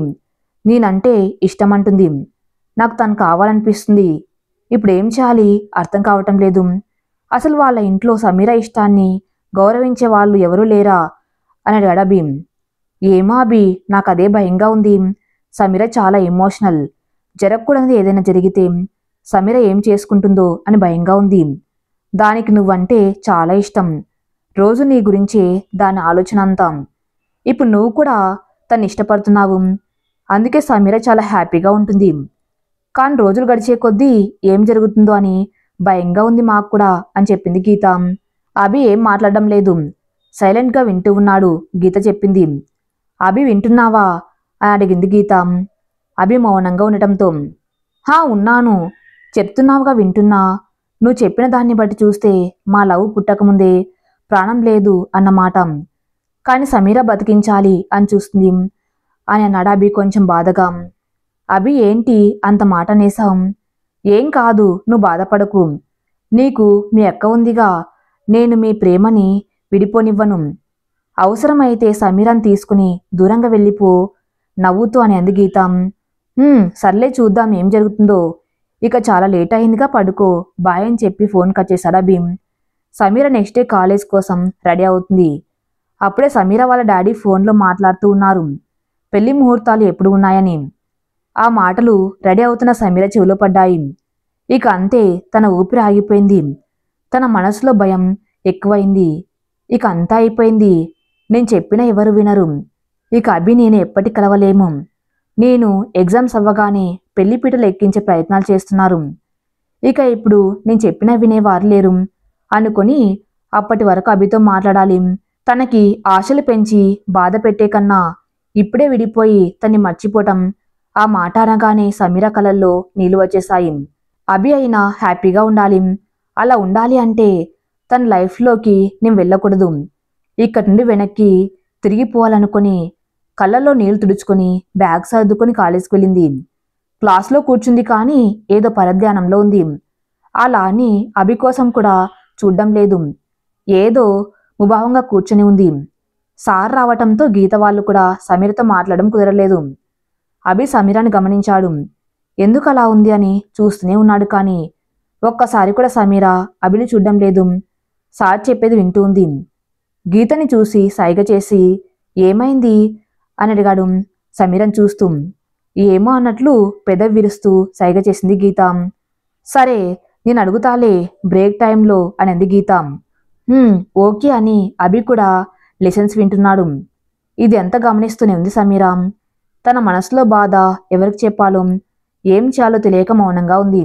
Speaker 1: నేనంటే ఇష్టం అంటుంది, నాకు తను కావాలనిపిస్తుంది, ఇప్పుడు ఏం చేయాలి అర్థం కావటం లేదు, అసలు వాళ్ళ ఇంట్లో సమీరా ఇష్టాన్ని గౌరవించే వాళ్ళు ఎవరూ లేరా అని అడిగాడు అభి. ఏమో అభి, నాకు అదే భయంగా ఉంది, సమీర చాలా ఎమోషనల్, జరగకూడదు ఏదైనా జరిగితే సమీర ఏం చేసుకుంటుందో అని భయంగా ఉంది, దానికి నువ్వంటే చాలా ఇష్టం, రోజు నీ గురించే దాని ఆలోచన అంతా, ఇప్పుడు నువ్వు కూడా తను ఇష్టపడుతున్నావు, అందుకే సమీర చాలా హ్యాపీగా ఉంటుంది, కానీ రోజులు గడిచే కొద్దీ ఏం జరుగుతుందో అని భయంగా ఉంది మాకు కూడా అని చెప్పింది గీత. అభి ఏం మాట్లాడడం లేదు, సైలెంట్గా వింటూ ఉన్నాడు. గీత చెప్పింది. అభి వింటున్నావా అని అడిగింది గీత. అభి మౌనంగా ఉండటంతో ఉన్నాను, చెప్తున్నావుగా వింటున్నా, నువ్వు చెప్పిన దాన్ని బట్టి చూస్తే మా లవ్ పుట్టకముందే ప్రాణం లేదు అన్నమాట, కానీ సమీర బతికించాలి అని చూస్తుంది అని అన్నాడు అభి కొంచెం బాధగా. అభి ఏంటి అంత మాట నేసాం, ఏం కాదు నువ్వు బాధపడకు, నీకు మీ అక్క ఉందిగా, నేను మీ ప్రేమని విడిపోనివ్వను, అవసరమైతే సమీరాన్ని తీసుకుని దూరంగా వెళ్ళిపో నవ్వుతూ అని అంది గీత. సర్లే చూద్దాం ఏం జరుగుతుందో, ఇక చాలా లేట్ అయిందిగా పడుకో బాయ్ అని చెప్పి ఫోన్ కట్ చేశాడు అభి. సమీర నెక్స్ట్ డే కాలేజ్ కోసం రెడీ అవుతుంది. అప్పుడే సమీర వాళ్ళ డాడీ ఫోన్లో మాట్లాడుతూ ఉన్నారు, పెళ్లి ముహూర్తాలు ఎప్పుడు ఉన్నాయని. ఆ మాటలు రెడీ అవుతున్న సమీర చెవిలో పడ్డాయి. ఇక అంతే, తన ఊపిరి ఆగిపోయింది, తన మనసులో భయం ఎక్కువైంది. ఇక అంతా అయిపోయింది, నేను చెప్పినా ఎవరు వినరు, ఇక అభి నేను ఎప్పటి కలవలేము, నేను ఎగ్జామ్స్ అవ్వగానే పెళ్లిపీటలు ఎక్కించే ప్రయత్నాలు చేస్తున్నారు. ఇక ఇప్పుడు నేను చెప్పినా వినేవారు లేరు అనుకొని అప్పటి వరకు అభితో మాట్లాడాలి. తనకి ఆశలు పెంచి బాధ పెట్టే కన్నా ఇప్పుడే విడిపోయి తన్ని మర్చిపోవటం. ఆ మాట అనగానే సమీర కళ్ళల్లో నీళ్లు వచ్చేశాయి. అభి అయినా హ్యాపీగా ఉండాలి. అలా ఉండాలి అంటే తన లైఫ్లోకి నేను వెళ్ళకూడదు. ఇక్కడి నుండి వెనక్కి తిరిగిపోవాలనుకొని కళ్ళల్లో నీళ్లు తుడుచుకొని బ్యాగ్ సర్దుకొని కాలేజ్కి వెళ్ళింది. క్లాస్లో కూర్చుంది కానీ ఏదో పరధ్యానంలో ఉంది. అలా అని అభి కోసం కూడా చూడ్డం లేదు. ఏదో ముభావంగా కూర్చొని ఉంది. సార్ రావటంతో గీత వాళ్ళు కూడా సమీరతో మాట్లాడడం కుదరలేదు. అభి సమీరాని గమనించాడు. ఎందుకు అలా ఉంది అని చూస్తూనే ఉన్నాడు కానీ ఒక్కసారి కూడా సమీర అభిని చూడ్డం లేదు. సార్ చెప్పేది వింటూ ఉంది. గీతని చూసి సైగ చేసి ఏమైంది అని అడిగాడు సమీరని చూస్తూ. ఏమో అన్నట్లు పెదవి విరుస్తూ సైగ చేసింది గీత. సరే నేను అడుగుతాలే బ్రేక్ టైంలో అని అంది గీత. ఓకే అని అభి కూడా లెసన్స్ వింటున్నాడు. ఇది ఎంత గమనిస్తూనే ఉంది సమీర. తన మనసులో బాధ ఎవరికి చెప్పాలో ఏం చేయాలో తెలియక మౌనంగా ఉంది.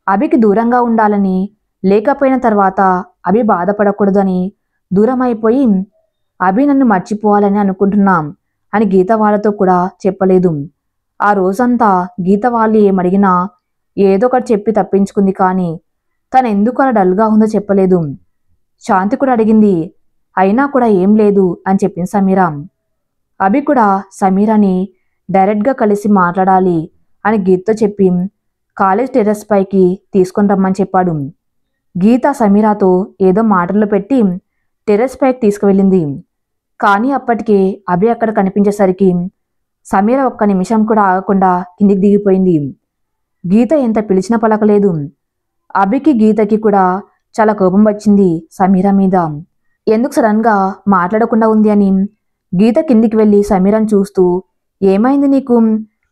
Speaker 1: అభికి దూరంగా ఉండాలని, లేకపోయిన తర్వాత అభి బాధపడకూడదని దూరం అయిపోయి అభి నన్ను మర్చిపోవాలని అనుకుంటున్నాం అని గీత వాళ్ళతో కూడా చెప్పలేదు. ఆ రోజంతా గీత వాళ్ళు ఏమడిగినా ఏదో ఒకటి చెప్పి తప్పించుకుంది కానీ తను ఎందుకు అలా డల్గా ఉందో చెప్పలేదు. శాంతి కూడా అడిగింది. అయినా కూడా ఏం లేదు అని చెప్పింది సమీర. అభి కూడా సమీరని డైరెక్ట్గా కలిసి మాట్లాడాలి అని గీతతో చెప్పి కాలేజ్ టెర్రస్ పైకి తీసుకొని రమ్మని చెప్పాడు. గీత సమీరాతో ఏదో మాటల్లో పెట్టి టెర్రస్ పైకి తీసుకువెళ్ళింది. కానీ అప్పటికే అభి అక్కడ కనిపించేసరికి సమీర ఒక్క నిమిషం కూడా ఆగకుండా కిందికి దిగిపోయింది. గీత ఎంత పిలిచినా పలకలేదు. అభికి గీతకి కూడా చాలా కోపం వచ్చింది సమీర మీద. ఎందుకు సడన్గా మాట్లాడకుండా ఉంది అని గీత కిందికి వెళ్ళి సమీరని చూస్తూ ఏమైంది నీకు,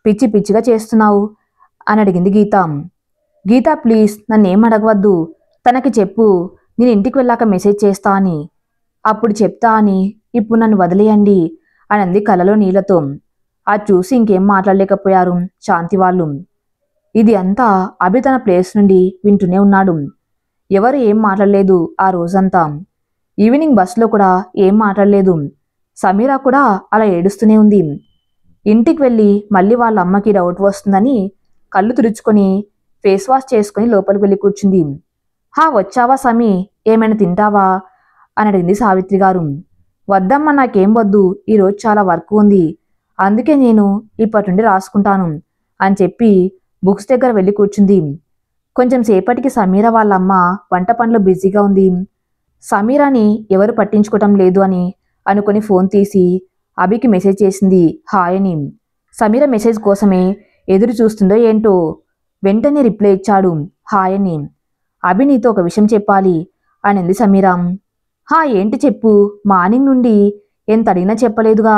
Speaker 1: పిచ్చి పిచ్చిగా చేస్తున్నావు అని అడిగింది గీత. గీత ప్లీజ్ నన్నేం అడగవద్దు, తనకి చెప్పు నేను ఇంటికి వెళ్ళాక మెసేజ్ చేస్తా అని, అప్పుడు చెప్తా అని, ఇప్పుడు నన్ను వదిలేయండి అని అంది కళ్ళలో నీళ్లతో. అది చూసి ఇంకేం మాట్లాడలేకపోయారు శాంతి వాళ్ళు. ఇది అంతా అభి తన ప్లేస్ నుండి వింటూనే ఉన్నాడు. ఎవరు ఏం మాట్లాడలేదు ఆ రోజంతా. ఈవినింగ్ బస్లో కూడా ఏం మాట్లాడలేదు. సమీర కూడా అలా ఏడుస్తూనే ఉంది. ఇంటికి వెళ్ళి మళ్ళీ వాళ్ళ అమ్మకి డౌట్ వస్తుందని కళ్ళు తుడుచుకొని ఫేస్ వాష్ చేసుకుని లోపలికి వెళ్ళి కూర్చుంది. వచ్చావా సమీ, ఏమైనా తింటావా అని అడిగింది సావిత్రి గారు. వద్దమ్మా నాకేం వద్దు, ఈరోజు చాలా వర్క్ ఉంది, అందుకే నేను ఇప్పటి నుండి రాసుకుంటాను అని చెప్పి బుక్స్ దగ్గర వెళ్ళి కూర్చుంది. కొంచెం సేపటికి సమీర వాళ్ళమ్మ వంట పనిలో బిజీగా ఉంది. సమీరాని ఎవరు పట్టించుకోవటం లేదు అని అనుకుని ఫోన్ తీసి అభికి మెసేజ్ చేసింది హాయ్ అని. సమీర మెసేజ్ కోసమే ఎదురు చూస్తుందో ఏంటో వెంటనే రిప్లై ఇచ్చాడు హాయ్ అని. అభి నీతో ఒక విషయం చెప్పాలి అని అంది సమీర. ఏంటి చెప్పు, మార్నింగ్ నుండి ఎంత అడిగినా చెప్పలేదుగా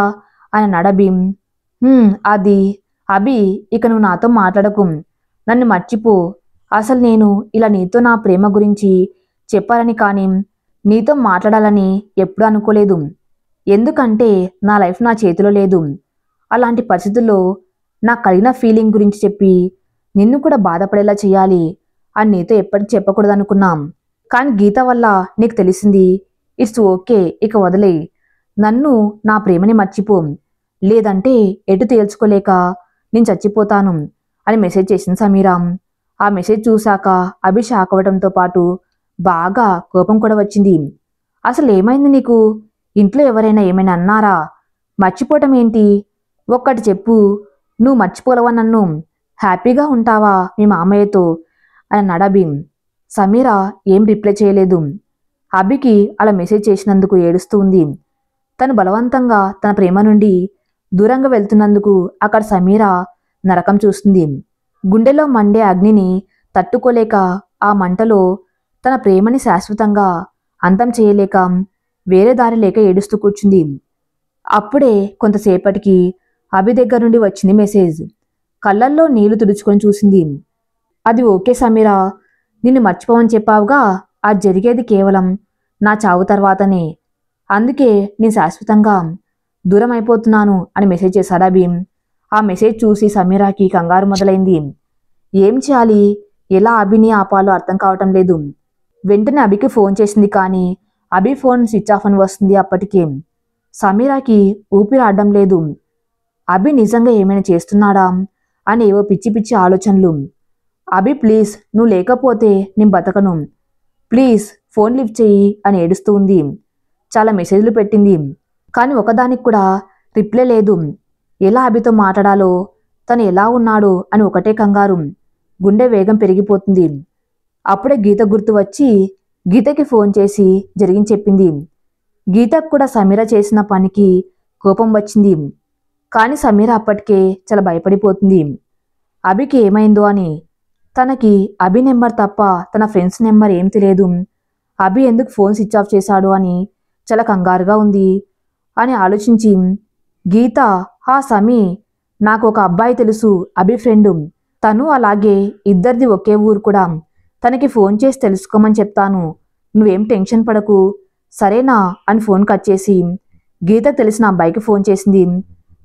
Speaker 1: అని అన్నాడు అభి. అది అభి, ఇక నువ్వు నాతో మాట్లాడకు, నన్ను మర్చిపో. అసలు నేను ఇలా నీతో నా ప్రేమ గురించి చెప్పాలని కానీ నీతో మాట్లాడాలని ఎప్పుడూ అనుకోలేదు. ఎందుకంటే నా లైఫ్ నా చేతిలో లేదు. అలాంటి పరిస్థితుల్లో నాకు కలిగిన ఫీలింగ్ గురించి చెప్పి నిన్ను కూడా బాధపడేలా చేయాలి అని నీతో ఎప్పటికీ చెప్పకూడదనుకున్నాం. కానీ గీత వల్ల నీకు తెలిసింది. ఇట్స్ ఓకే, ఇక వదిలే, నన్ను నా ప్రేమని మర్చిపో, లేదంటే ఎటు తేల్చుకోలేక నేను చచ్చిపోతాను అని మెసేజ్ చేసింది సమీర. ఆ మెసేజ్ చూశాక అభి షాక్ అవ్వడంతో పాటు బాగా కోపం కూడా వచ్చింది. అసలు ఏమైంది నీకు, ఇంట్లో ఎవరైనా ఏమైనా అన్నారా, మర్చిపోవటం ఏంటి, ఒక్కటి చెప్పు, నువ్వు మర్చిపోలవా నన్ను, హ్యాపీగా ఉంటావా మీ మామయ్యతో అని అన్నాడు అభి. సమీర ఏం రిప్లై చేయలేదు. అభికి అలా మెసేజ్ చేసినందుకు ఏడుస్తూ ఉంది. తను బలవంతంగా తన ప్రేమ నుండి దూరంగా వెళ్తున్నందుకు అక్కడ సమీర నరకం చూస్తుంది. గుండెలో మండే అగ్నిని తట్టుకోలేక ఆ మంటలో తన ప్రేమని శాశ్వతంగా అంతం చేయలేక వేరే దారి లేక ఏడుస్తూ కూర్చుంది. అప్పుడే కొంతసేపటికి అభి దగ్గర నుండి వచ్చింది మెసేజ్. కళ్ళల్లో నీళ్లు తుడుచుకొని చూసింది. అది ఓకే సమీర, నిన్ను మర్చిపోవని చెప్పావుగా, అది జరిగేది కేవలం నా చావు తర్వాతనే, అందుకే నేను శాశ్వతంగా దూరం అయిపోతున్నాను అని మెసేజ్ చేశాడు అభి. ఆ మెసేజ్ చూసి సమీరాకి కంగారు మొదలైంది. ఏం చేయాలి, ఎలా అభిని ఆపాలో అర్థం కావటం లేదు. వెంటనే అభికి ఫోన్ చేసింది, కానీ అభి ఫోన్ స్విచ్ ఆఫ్ అని వస్తుంది. అప్పటికే సమీరాకి ఊపిరి ఆడడం లేదు. అభి నిజంగా ఏమైనా చేస్తున్నాడా అని ఏవో పిచ్చి పిచ్చి ఆలోచనలు. అభి ప్లీజ్, నువ్వు లేకపోతే నేను బతకను, ప్లీజ్ ఫోన్ లిఫ్ట్ చెయ్యి అని ఏడుస్తూ ఉంది. చాలా మెసేజ్లు పెట్టింది, కానీ ఒకదానికి కూడా రిప్లై లేదు. ఎలా అభితో మాట్లాడాలో, తను ఎలా ఉన్నాడో అని ఒకటే కంగారు. గుండె వేగం పెరిగిపోతుంది. అప్పుడే గీత గుర్తు వచ్చి గీతకి ఫోన్ చేసి జరిగింది చెప్పింది. గీతకు కూడా సమీర చేసిన పనికి కోపం వచ్చింది, కానీ సమీర అప్పటికే చాలా భయపడిపోతుంది. అభికి ఏమైందో అని. తనకి అభి నెంబర్ తప్ప తన ఫ్రెండ్స్ నెంబర్ ఏం తెలియదు. అభి ఎందుకు ఫోన్ స్విచ్ ఆఫ్ చేశాడు అని చాలా కంగారుగా ఉంది అని ఆలోచించి, గీత, హా సమీ, నాకు ఒక అబ్బాయి తెలుసు, అభి ఫ్రెండు, తను అలాగే, ఇద్దరిది ఒకే ఊరు కూడా, తనకి ఫోన్ చేసి తెలుసుకోమని చెప్తాను, నువ్వేం టెన్షన్ పడకు, సరేనా అని ఫోన్ కట్ చేసి గీత తెలిసిన అబ్బాయికి ఫోన్ చేసింది.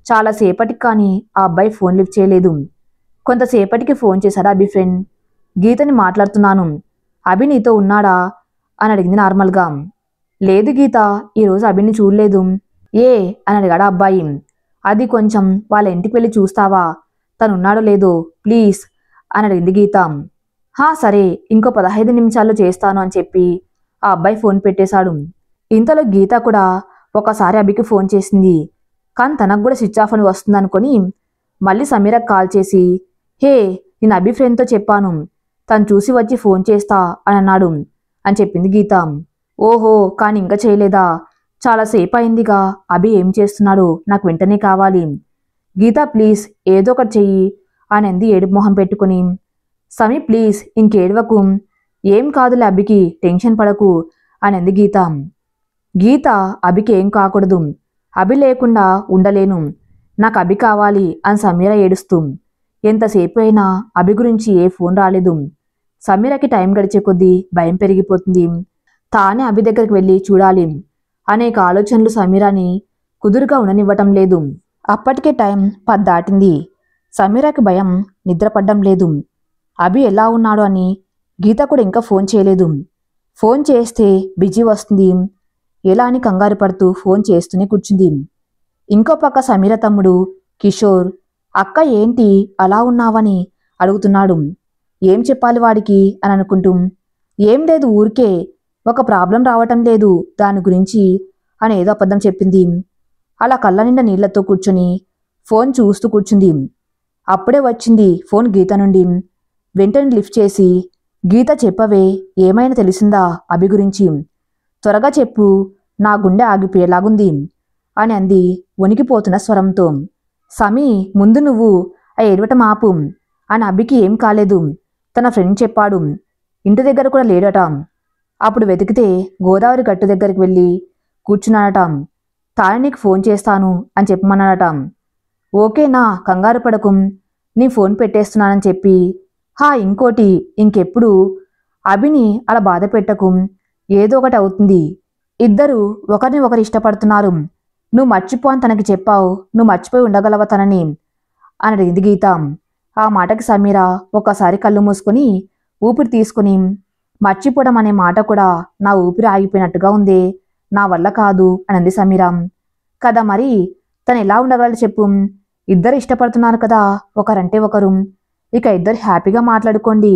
Speaker 1: చాలాసేపటికి కానీ ఆ అబ్బాయి ఫోన్ లిఫ్ట్ చేయలేదు. కొంతసేపటికి ఫోన్ చేశాడు అభి ఫ్రెండ్. గీతని మాట్లాడుతున్నాను, అభి నీతో ఉన్నాడా అని అడిగింది నార్మల్గా. లేదు గీత, ఈరోజు అభిని చూడలేదు. ఏ అని అడిగాడు అబ్బాయి. అది కొంచెం వాళ్ళ ఇంటికి వెళ్ళి చూస్తావా, తను ఉన్నాడో లేదో ప్లీజ్ అని అడిగింది గీత. హా సరే, ఇంకో 15 నిమిషాల్లో చేస్తాను అని చెప్పి ఆ అబ్బాయి ఫోన్ పెట్టేశాడు. ఇంతలో గీత కూడా ఒకసారి అభికి ఫోన్ చేసింది, కానీ తనకు కూడా స్విచ్ ఆఫ్ అని వస్తుంది అనుకొని మళ్ళీ సమీరకు కాల్ చేసి, హే, నేను అభి ఫ్రెండ్తో చెప్పాను, తను చూసి వచ్చి ఫోన్ చేస్తా అని అన్నాడు అని చెప్పింది గీత. ఓహో, కానీ ఇంకా చేయలేదా, చాలాసేపు అయిందిగా, అభి ఏం చేస్తున్నాడు, నాకు వెంటనే కావాలి, గీత ప్లీజ్ ఏదో ఒకటి చెయ్యి అని అంది ఏడుపు మొహం పెట్టుకుని. సమీ ప్లీజ్ ఇంకేడవకు, ఏం కాదులే అభికి, టెన్షన్ పడకు అని అంది గీత. గీత, అభికి ఏం కాకూడదు, అభి లేకుండా ఉండలేను, నాకు అభి కావాలి అని సమీర ఏడుస్తూ. ఎంతసేపు అయినా అభి గురించి ఏ ఫోన్ రాలేదు. సమీరకి టైం గడిచే కొద్దీ భయం పెరిగిపోతుంది. తానే అభి దగ్గరికి వెళ్ళి చూడాలి అనేక ఆలోచనలు సమీరాని కుదురుగా ఉండనివ్వటం లేదు. అప్పటికే టైం 10 దాటింది. సమీరాకి భయం నిద్రపడ్డం లేదు. అభి ఎలా ఉన్నాడు అని గీత కూడా ఇంకా ఫోన్ చేయలేదు. ఫోన్ చేస్తే బిజీ వస్తుంది, ఎలా అని కంగారు పడుతూ ఫోన్ చేస్తూనే కూర్చుంది. ఇంకో పక్క సమీర తమ్ముడు కిషోర్, అక్క ఏంటి అలా ఉన్నావని అడుగుతున్నాడు. ఏం చెప్పాలి వాడికి అని అనుకుంటూ, ఏం లేదు, ఊరికే ఒక ప్రాబ్లం రావటం లేదు దాని గురించి అని ఏదో అబద్ధం చెప్పింది. అలా కళ్ళ నిండా నీళ్లతో కూర్చుని ఫోన్ చూస్తూ కూర్చుంది. అప్పుడే వచ్చింది ఫోన్ గీత నుండి. వెంటనే లిఫ్ట్ చేసి, గీత చెప్పవే, ఏమైనా తెలిసిందా అభి గురించి, త్వరగా చెప్పు, నా గుండె ఆగిపోయేలాగుంది అని అంది వణికిపోతున్న స్వరంతో. సమీ, ముందు నువ్వు ఆ ఏడవటం ఆపు అని అభికి ఏం కాలేదు, తన ఫ్రెండ్ చెప్పాడు, ఇంటి దగ్గర కూడా లేడట. అప్పుడు వెతికితే గోదావరి గట్టు దగ్గరికి వెళ్ళి కూర్చున్నాడట. తానే నీకు ఫోన్ చేస్తాను అని చెప్పమన్నాడట. ఓకేనా, కంగారు పడకు, నీ ఫోన్ పెట్టేస్తున్నానని చెప్పి, హా ఇంకోటి, ఇంకెప్పుడు అభిని అలా బాధ పెట్టకు, ఏదో ఒకటి అవుతుంది, ఇద్దరు ఒకరిని ఒకరు ఇష్టపడుతున్నారు, నువ్వు మర్చిపో అని తనకి చెప్పావు, నువ్వు మర్చిపోయి ఉండగలవా తనని అని అడిగింది గీత. ఆ మాటకి సమీర ఒక్కసారి కళ్ళు మూసుకొని ఊపిరి తీసుకుని, మర్చిపోవడం అనే మాట కూడా నా ఊపిరి ఆగిపోయినట్టుగా ఉంది, నా వల్ల కాదు అని అంది సమీర. కదా మరి, తను ఎలా ఉండగలడు చెప్పు, ఇద్దరు ఇష్టపడుతున్నారు కదా ఒకరంటే ఒకరు, ఇక ఇద్దరు హ్యాపీగా మాట్లాడుకోండి,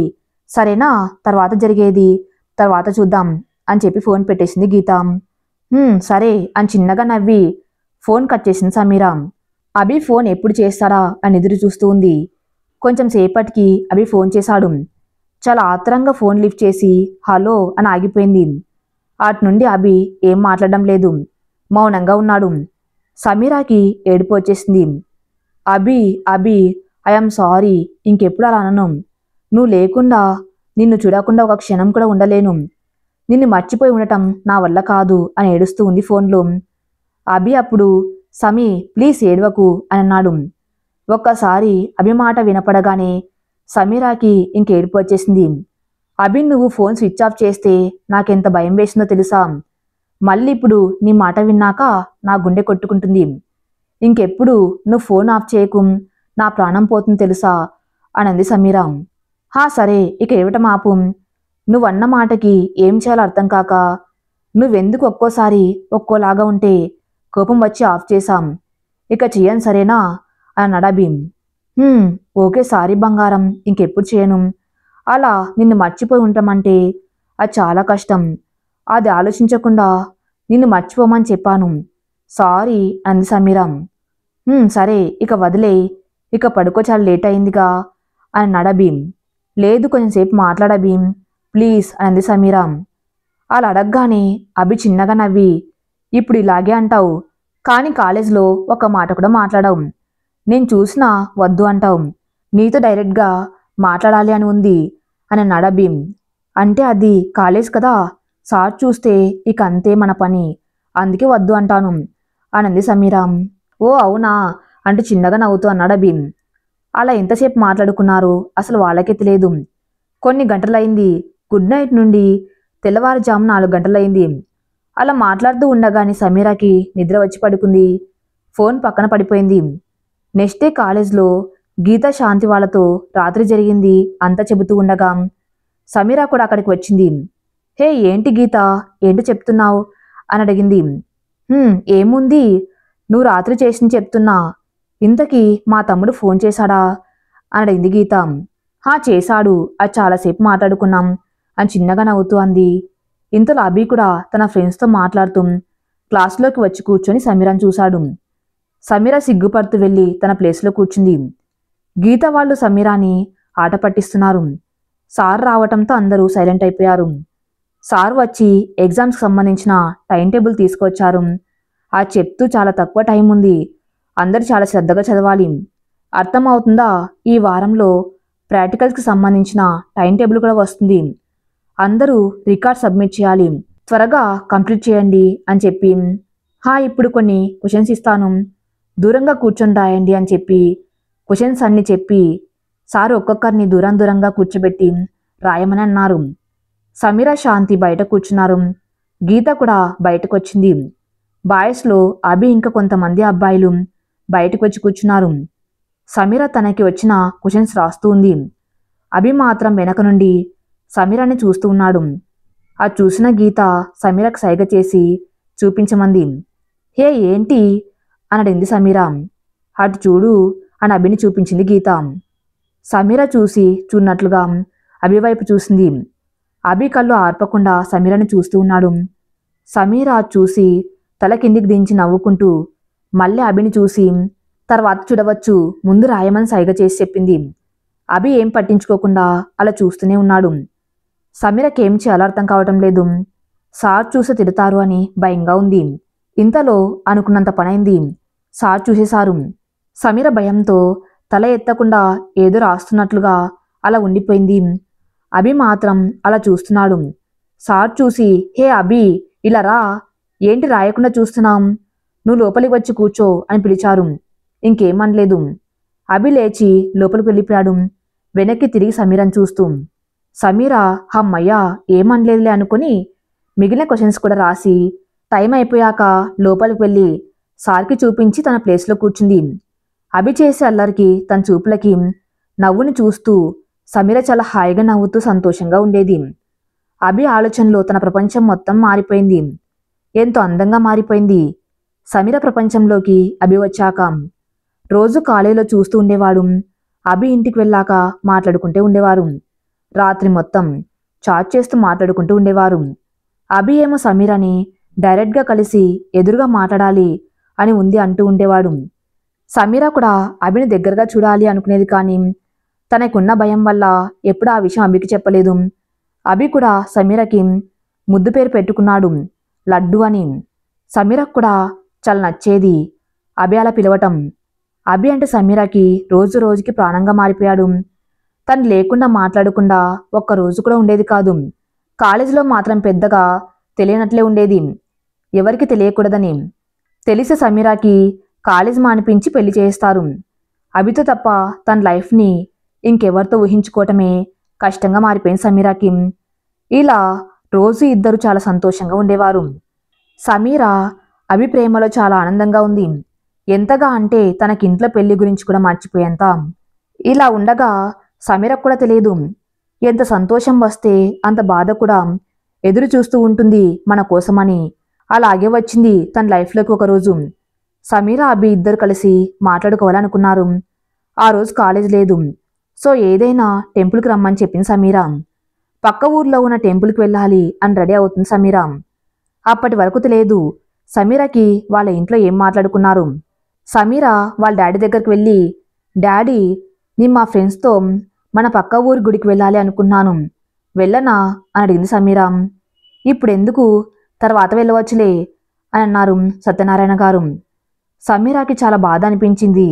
Speaker 1: సరేనా, తర్వాత జరిగేది తర్వాత చూద్దాం అని చెప్పి ఫోన్ పెట్టేసింది గీత. సరే అని చిన్నగా నవ్వి ఫోన్ కట్ చేసింది సమీర. అభి ఫోన్ ఎప్పుడు చేస్తాడా అని ఎదురు చూస్తూ ఉంది. కొంచెం సేపటికి అభి ఫోన్ చేశాడు. చాలా ఆత్రంగా ఫోన్ లిఫ్ట్ చేసి హలో అని ఆగిపోయింది. అటు నుండి అభి ఏం మాట్లాడడం లేదు, మౌనంగా ఉన్నాడు. సమీరాకి ఏడుపు వచ్చేసింది. అభి అభి, ఐఎమ్ సారీ, ఇంకెప్పుడు అలా అనను, నువ్వు లేకుండా నిన్ను చూడకుండా ఒక క్షణం కూడా ఉండలేను, నిన్ను మర్చిపోయి ఉండటం నా వల్ల కాదు అని ఏడుస్తూ ఉంది ఫోన్లో. అభి అప్పుడు సమీ ప్లీజ్ ఏడవకు అని అన్నాడు. ఒక్కసారి అభి మాట వినపడగానే సమీరాకి ఇంకేడుపు వచ్చేసింది. అభి, నువ్వు ఫోన్ స్విచ్ ఆఫ్ చేస్తే నాకెంత భయం వేసిందో తెలుసా, మళ్ళీ ఇప్పుడు నీ మాట విన్నాక నా గుండె కొట్టుకుంటుంది, ఇంకెప్పుడు నువ్వు ఫోన్ ఆఫ్ చేయకు, నా ప్రాణం పోతుంది తెలుసా అనంది సమీర. హా సరే, ఇక ఏవటం ఆపు. నువ్వన్న మాటకి ఏం చేయాలో అర్థం కాక నువ్వెందుకు ఒక్కోసారి ఒక్కోలాగా ఉంటే కోపం వచ్చి ఆఫ్ చేశాం. ఇక చెయ్యను సరేనా అన్నాడు అభి. ఓకే సారీ బంగారం, ఇంకెప్పుడు చేయను. అలా నిన్ను మర్చిపోయి ఉంటామంటే అది చాలా కష్టం. అది ఆలోచించకుండా నిన్ను మర్చిపోమని చెప్పాను. సారీ అంది సమీర. సరే ఇక వదిలే, ఇక పడుకో, చాలా లేట్ అయిందిగా అన్నాడు అభి. లేదు కొంచెంసేపు మాట్లాడబీ ప్లీజ్ అంది సమీర. అలా అడగగానే అభి చిన్నగా నవ్వి, ఇప్పుడు ఇలాగే అంటావు కానీ కాలేజ్లో ఒక మాట కూడా మాట్లాడవు. నేను చూసినా వద్దు అంటావు. నీతో డైరెక్ట్గా మాట్లాడాలి అని ఉంది అని అన్నాడు అభి. అంటే అది కాలేజ్ కదా, సార్ చూస్తే ఇక అంతే మన పని, అందుకే వద్దు అంటాను అనంది సమీర. ఓ అవునా అంటూ చిన్నగా నవ్వుతూ అన్నాడు అభి. అలా ఎంతసేపు మాట్లాడుకున్నారు అసలు వాళ్ళకే తెలియదు. కొన్ని గంటలైంది. గుడ్ నైట్ నుండి తెల్లవారుజాము 4 గంటలైంది. అలా మాట్లాడుతూ ఉండగానే సమీరాకి నిద్ర వచ్చి పడుకుంది. ఫోన్ పక్కన పడిపోయింది. నెక్స్ట్ డే కాలేజ్లో గీత శాంతి వాళ్ళతో రాత్రి జరిగింది అంతా చెబుతూ ఉండగా సమీరా కూడా అక్కడికి వచ్చింది. హే ఏంటి గీత, ఏంటి చెప్తున్నావు అని అడిగింది. ఏముంది, నువ్వు రాత్రి చేసింది చెప్తున్నా. ఇంతకీ మా తమ్ముడు ఫోన్ చేశాడా అని అడిగింది గీత. చేశాడు, అది చాలాసేపు మాట్లాడుకున్నాం అని చిన్నగా నవ్వుతూ అంది. ఇంతలో అభి కూడా తన ఫ్రెండ్స్తో మాట్లాడుతూ క్లాస్లోకి వచ్చి కూర్చొని సమీరాని చూశాడు. సమీర సిగ్గుపడుతూ వెళ్ళి తన ప్లేస్లో కూర్చుంది. గీత వాళ్ళు సమీరాని ఆట పట్టిస్తున్నారు. సార్ రావటంతో అందరూ సైలెంట్ అయిపోయారు. సార్ వచ్చి ఎగ్జామ్స్కి సంబంధించిన టైం టేబుల్ తీసుకొచ్చారు. అది చెప్తూ చాలా తక్కువ టైం ఉంది, అందరూ చాలా శ్రద్ధగా చదవాలి. అర్థమవుతుందా, ఈ వారంలో ప్రాక్టికల్స్కి సంబంధించిన టైం టేబుల్ కూడా వస్తుంది. అందరూ రికార్డ్ సబ్మిట్ చేయాలి, త్వరగా కంప్లీట్ చేయండి అని చెప్పి ఇప్పుడు కొన్ని క్వశ్చన్స్ ఇస్తాను, దూరంగా కూర్చొని రాయండి అని చెప్పి క్వశ్చన్స్ అన్ని చెప్పి సార్ ఒక్కొక్కరిని దూరంగా కూర్చోబెట్టి రాయమని అన్నారు. సమీర శాంతి బయట కూర్చున్నారు. గీత కూడా బయటకు వచ్చింది. బాయ్స్లో అభి ఇంకా కొంతమంది అబ్బాయిలు బయటకు వచ్చి కూర్చున్నారు. సమీర తనకి వచ్చిన క్వశ్చన్స్ రాస్తూ ఉంది. అభి మాత్రం వెనక నుండి సమీరాని చూస్తూ ఉన్నాడు. అది చూసిన గీత సమీరకు సైగ చేసి చూపించమంది. హే ఏంటి అని అడిగింది సమీర. అటు చూడు అని అభిని చూపించింది గీత. సమీర చూసి చూన్నట్లుగా అభి వైపు చూసింది. అభి కళ్ళు ఆర్పకుండా సమీరని చూస్తూ ఉన్నాడు. సమీర చూసి తల కిందికి దించి నవ్వుకుంటూ మళ్ళీ అభిని చూసి తర్వాత చూడవచ్చు, ముందు రాయమని సైగ చేసి చెప్పింది. అభి ఏం పట్టించుకోకుండా అలా చూస్తూనే ఉన్నాడు. సమీరకేం చేయాలో అర్థం కావటం లేదు. సార్ చూసి తిడతారు అని భయంగా ఉంది. ఇంతలో అనుకున్నంత పనైంది. సార్ చూసేశారు. సమీర భయంతో తల ఎత్తకుండా ఏదో రాస్తున్నట్లుగా అలా ఉండిపోయింది. అభి మాత్రం అలా చూస్తున్నాడు. సార్ చూసి హే అభి ఇలా రా, ఏంటి రాయకుండా చూస్తున్నాం, నువ్వు లోపలికి వచ్చి కూర్చో అని పిలిచారు. ఇంకేమనలేదు. అభి లేచి లోపలికి వెళ్ళిపోయాడు. వెనక్కి తిరిగి సమీరని చూస్తూ సమీర హమ్మయ్యా ఏమనలేదులే అనుకుని మిగిలిన క్వశ్చన్స్ కూడా రాసి టైం అయిపోయాక లోపలికి వెళ్ళి సార్కి చూపించి తన ప్లేస్లో కూర్చుంది. అభి చేసే అల్లరికి తన చూపులకి నవ్వుని చూస్తూ సమీర చాలా హాయిగా నవ్వుతూ సంతోషంగా ఉండేది. అభి ఆలోచనలో తన ప్రపంచం మొత్తం మారిపోయింది. ఎంతో అందంగా మారిపోయింది. సమీర ప్రపంచంలోకి అభి వచ్చాక రోజు కాలేజీలో చూస్తూ ఉండేవాడు. అభి ఇంటికి వెళ్ళాక మాట్లాడుకుంటూ ఉండేవారు. రాత్రి మొత్తం చాట్ చేస్తూ మాట్లాడుకుంటూ ఉండేవారు. అభి ఏమో సమీరని డైరెక్ట్గా కలిసి ఎదురుగా మాట్లాడాలి అని ఉంది అంటూ ఉండేవాడు. సమీర కూడా అభిని దగ్గరగా చూడాలి అనుకునేది, కానీ తనకున్న భయం వల్ల ఎప్పుడు ఆ విషయం అభికి చెప్పలేదు. అభి కూడా సమీరకి ముద్దు పేరు పెట్టుకున్నాడు, లడ్డు అని. సమీరకు కూడా చాలా నచ్చేది అభి అలా పిలవటం. అభి అంటే సమీరకి రోజు రోజుకి ప్రాణంగా మారిపోయాడు. తను లేకుండా మాట్లాడకుండా ఒక్క రోజు కూడా ఉండేది కాదు. కాలేజీలో మాత్రం పెద్దగా తెలియనట్లే ఉండేది, ఎవరికి తెలియకూడదని. తెలిసి సమీరాకి కాలేజ్ మానిపించి పెళ్లి చేస్తారు. అభితో తప్ప తన లైఫ్ని ఇంకెవరితో ఊహించుకోవటమే కష్టంగా మారిపోయింది సమీరాకి. ఇలా రోజు ఇద్దరు చాలా సంతోషంగా ఉండేవారు. సమీర అభి ప్రేమలో చాలా ఆనందంగా ఉంది. ఎంతగా అంటే తనకింట్లో పెళ్లి గురించి కూడా మర్చిపోయేంత. ఇలా ఉండగా సమీరకు కూడా తెలియదు, ఎంత సంతోషం వస్తే అంత బాధ కూడా ఎదురు చూస్తూ ఉంటుంది మన కోసమని. అలాగే వచ్చింది తన లైఫ్లోకి ఒకరోజు. సమీర అభి ఇద్దరు కలిసి మాట్లాడుకోవాలనుకున్నారు. ఆ రోజు కాలేజ్ లేదు. సో ఏదైనా టెంపుల్కి రమ్మని చెప్పింది సమీర. పక్క ఊర్లో ఉన్న టెంపుల్కి వెళ్ళాలి అని రెడీ అవుతుంది సమీర. అప్పటి వరకు తెలియదు సమీరకి వాళ్ళ ఇంట్లో ఏం మాట్లాడుకున్నారు. సమీర వాళ్ళ డాడీ దగ్గరికి వెళ్ళి, డాడీ, నేను మా ఫ్రెండ్స్తో మన పక్క ఊరి గుడికి వెళ్ళాలి అనుకున్నాను, వెళ్ళనా అని అడిగింది సమీర. ఇప్పుడెందుకు, తర్వాత వెళ్ళవచ్చులే అని అన్నారు సత్యనారాయణ గారు. సమీరాకి చాలా బాధ అనిపించింది.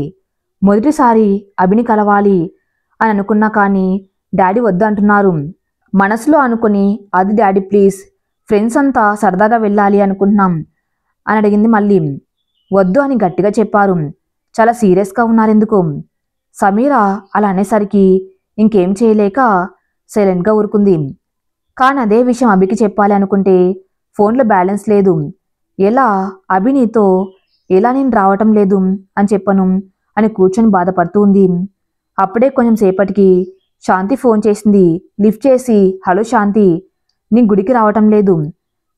Speaker 1: మొదటిసారి అభిని కలవాలి అని అనుకున్నా కానీ డాడీ వద్దు అంటున్నారు. మనసులో అనుకుని, అది డాడీ ప్లీజ్, ఫ్రెండ్స్ అంతా సరదాగా వెళ్ళాలి అనుకుంటున్నాం అని అడిగింది మళ్ళీ. వద్దు అని గట్టిగా చెప్పారు. చాలా సీరియస్గా ఉన్నారెందుకు? సమీర అలా అనేసరికి ఇంకేం చేయలేక సైలెంట్గా ఊరుకుంది. కానీ అదే విషయం అభికి చెప్పాలి అనుకుంటే ఫోన్లో బ్యాలెన్స్ లేదు. ఎలా అభి నీతో ఎలా నేను రావటం లేదు అని చెప్పను అని కూర్చొని బాధపడుతూ ఉంది. అప్పుడే కొంచెం సేపటికి శాంతి ఫోన్ చేసింది. లిఫ్ట్ చేసి, హలో శాంతి, నీ గుడికి రావటం లేదు,